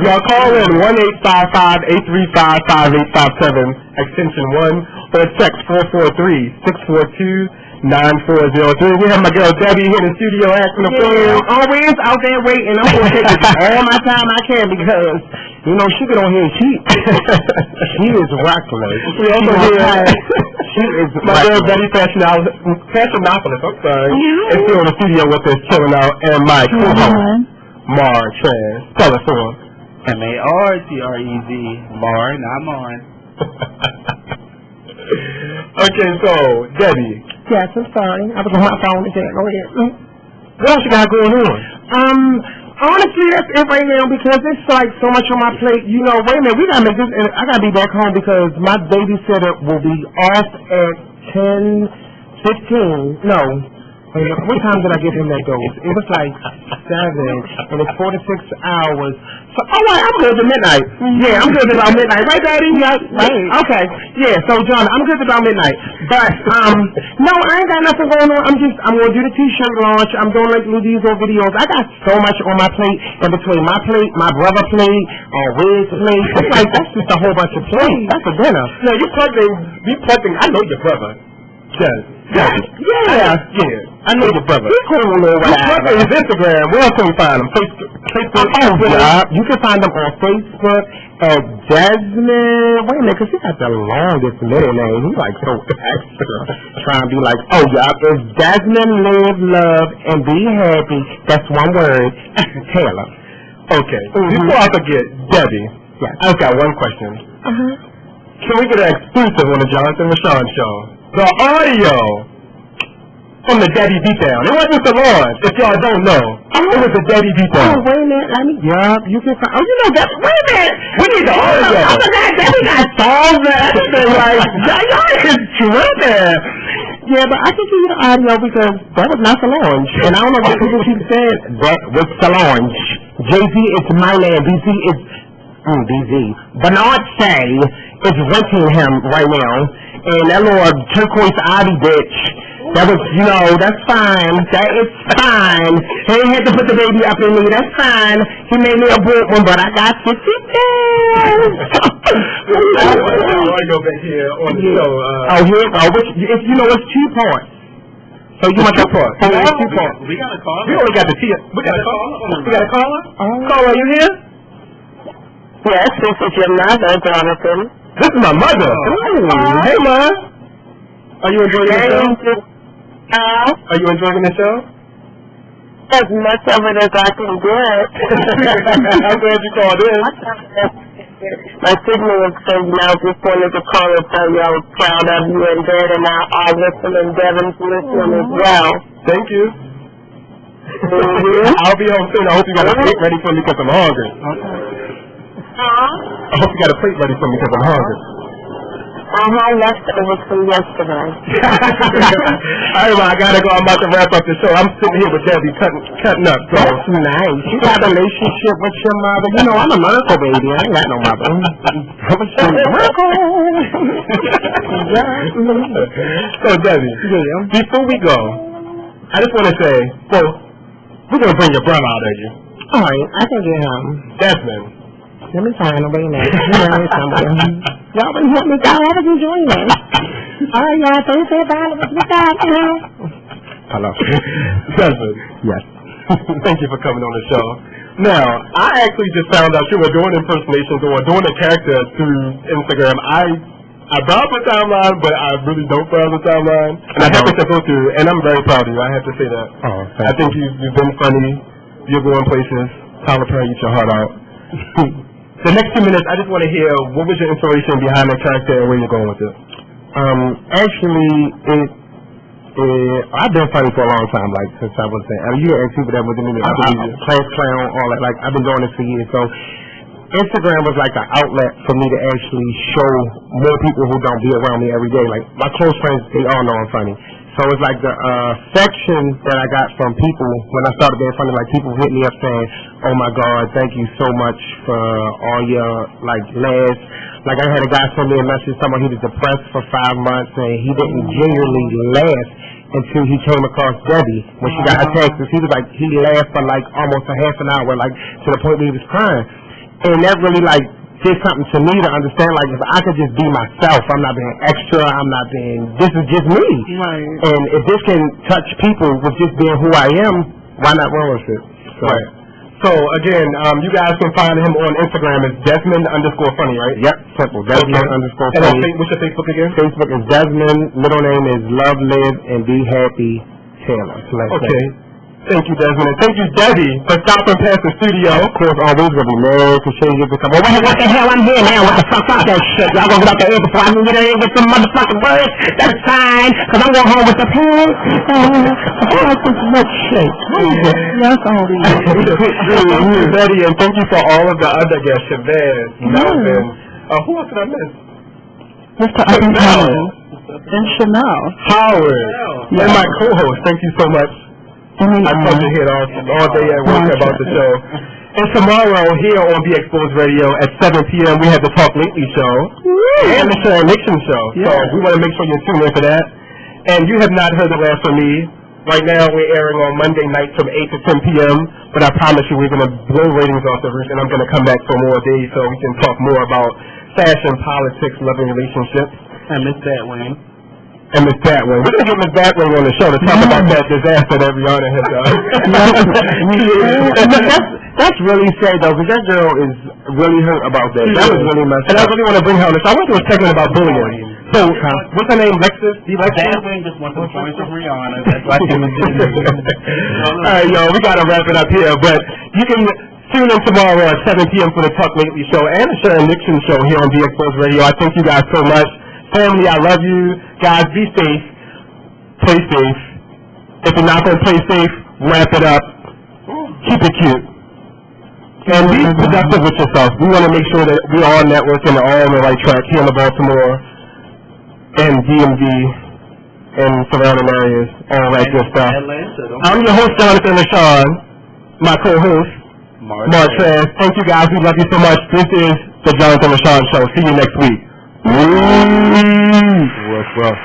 Speaker 1: Y'all call in 1-855-835-5857, extension 1, or text 443-642-9403. We have my girl Debbie here in the studio acting the fool.
Speaker 10: Always out there waiting. I'm going to take all my time I can because, she get on here and she is reckless.
Speaker 1: We also hear
Speaker 10: she is
Speaker 1: my girl Debbie Fashionopolis, I'm sorry, is here in the studio with us, chilling out, and my co-host, Mar Trez. Tell us who.
Speaker 2: M-A-R-T-R-E-Z. Mar, not Mon.
Speaker 1: Okay, so, Debbie.
Speaker 10: Yes, I'm sorry. I was on my phone again. Go ahead.
Speaker 1: What else you got going on?
Speaker 10: Honestly, that's it right now because it's like so much on my plate. Wait a minute, we gotta make this. I gotta be back home because my babysitter will be off at 10:15. No. What time did I give him that dose? It was like 7, and it's 4 to 6 hours. So, I'm good to midnight. Yeah, I'm good about midnight. Right, Daddy? Yeah, right. Okay. Yeah, so, John, I'm good about midnight. But, no, I ain't got nothing going on. I'm going to do the T-shirt launch. I'm doing, these little videos. I got so much on my plate, and between my plate, my brother plate, Red's plate, it's like, that's just a whole bunch of plates. That's a dinner.
Speaker 1: No, you plugging, I know your brother.
Speaker 10: Yeah.
Speaker 1: I know your brother.
Speaker 10: He's cool on
Speaker 1: his Instagram. Where else can we find him? Facebook.
Speaker 10: You can find him on Facebook at Desmond. Wait a minute, because he got the longest middle name. He's like so extra. Trying to be like, it's Desmond Live, Love, and Be Happy. That's one word. Taylor.
Speaker 1: Okay. Before I forget, Debbie.
Speaker 10: Yes.
Speaker 1: I've got one question. Can we get an exclusive on the Jonathan Rashawn show? The audio from the Debbie Beatdown. It wasn't the launch, if y'all don't know. It was the Debbie Beatdown.
Speaker 10: Wait a minute. You can find. That. Wait a minute.
Speaker 1: We need the audio.
Speaker 10: I forgot Debbie got songs and everything. Y'all is tripping. Yeah, but I can give you the audio because that was not the launch. And I don't know why people keep saying that was the launch. Jay-Z is my man. BZ is... BZ. Bernard Say is renting him right now. And that little turquoise Ivy bitch, that was, that's fine. That is fine. He ain't had to put the baby up in me. That's fine. He made me a good one, but I got 50 days.
Speaker 1: I want to go back here on the show.
Speaker 10: Here it goes. It's 2 parts. So you want that part? It's 2 parts.
Speaker 2: We got a caller.
Speaker 1: We only got the T. We got a caller? We got a caller? Caller, you here?
Speaker 9: Yes, this is your mother, Jonathan.
Speaker 1: This is my mother. Hey, Ma. Are you enjoying the show? Are you enjoying the show?
Speaker 9: As much of it as I can get.
Speaker 1: I'm glad you called in.
Speaker 9: My signal was saying I just wanted to call and tell you I was proud of you and Dad and I listening, Devin's listening as well.
Speaker 1: Thank you. I'll be home soon. I hope you got a plate ready for me because I'm hungry. I hope you got a plate ready for me because I'm hungry.
Speaker 9: Leftovers from yesterday.
Speaker 1: All right, well, I gotta go. I'm about to wrap up the show. I'm sitting here with Debbie cutting up. So.
Speaker 10: That's nice. You got a relationship with your mother. I'm a miracle baby. I ain't got no mother. I'm a miracle.
Speaker 1: So, Debbie, before we go, I just want to say, we're gonna bring your brother out of you.
Speaker 10: All right, I can get him.
Speaker 1: Desmond.
Speaker 10: Let me find him. Wait a minute. Y'all been helping me out. I was enjoying it. All right, y'all. Thursday,
Speaker 1: Hello. Desmond.
Speaker 10: Yes.
Speaker 1: Thank you for coming on the show. Now, I actually just found out you were doing impersonations or doing a character through Instagram. I browse the timeline, but I really don't browse the timeline. And I happen to go through, and I'm very proud of you. I have to say that. I think you've been funny. You're going places. Tyler Perry, eat your heart out. The next 2 minutes, I just want to hear what was your inspiration behind the character and where you're going with it.
Speaker 10: Actually, I've been funny for a long time, since I was you ask people that was in the class clown, all that. I've been doing this for years. So Instagram was like an outlet for me to actually show more people who don't be around me every day. My close friends, they all know I'm funny.
Speaker 1: So it's like the section that I got from people when I started being funny. Like people hit me up saying, "Oh my God, thank you so much for all your like laughs." Like I had a guy send me a message talking about he was depressed for 5 months and he didn't genuinely laugh until he came across Debbie when she got her texts. He was like he laughed for like almost a half an hour, like to the point where he was crying, and that really like did something to me to understand, like, if I could just be myself, I'm not being extra, this is just me.
Speaker 4: Right.
Speaker 1: And if this can touch people with just being who I am, why not run with it? So, right. So, again, you guys can find him on Instagram as Desmond_funny, right? Yep, simple. Desmond_funny. And what's your Facebook again? Facebook is Desmond, middle name is Love, Live, and Be Happy Taylor. Okay. Thank you, Desmond. And thank you, Debbie, for stopping past the studio. Of course, always going to be mad because she ain't get to come over.
Speaker 10: What the hell? I'm here now. What the fuck? Fuck that shit. Y'all going to get out the air before I can get in here with some motherfucking words. That's fine, because I'm going home with the pants. That's this much shit. That's all these.
Speaker 1: Thank you, Betty, and thank you for all of the other guests, Chavez, Melvin. Who else did I miss?
Speaker 4: Mr. Uppenhausen and Chanel.
Speaker 1: Howard. And my co-host. Thank you so much. I told you here all day at work about the show. And tomorrow here on Be Exposed Radio at 7 p.m. we have the Talk Lately show and the Sharon Nixon show. So we want to make sure you tune in for that. And you have not heard the last from me. Right now we're airing on Monday night from 8 to 10 p.m. But I promise you we're going to blow ratings off the roof, and I'm going to come back for more days so we can talk more about fashion, politics, love, and relationships.
Speaker 3: And Miss Batwing.
Speaker 1: And Miss Batwing. We're going to get Miss Batwing on the show to talk about that disaster that Rihanna has done. That's really sad, though, because that girl is really hurt about that. That was really messed up. And I really want to bring her on the show. I went to a segment about bullying. So, what's her name? Lexus?
Speaker 3: Batwing just wants some points of Rihanna. That's why she was doing it.
Speaker 1: All right, yo, we got to wrap it up here. But you can tune in tomorrow at 7 p.m. for the Talk Lately show and the Sharon Nixon show here on Be Exposed Radio. I thank you guys so much. Family, I love you. Guys, be safe. Play safe. If you're not going to play safe, wrap it up. Keep it cute. And be productive with yourself. We want to make sure that we are networking all on the right track here in the Baltimore and DMV and surrounding areas. All that good stuff. I'm your host, Jonathan Rashawn. My co-host, Martrez. Thank you guys. We love you so much. This is the Jonathan Rashawn Show. See you next week. What's up?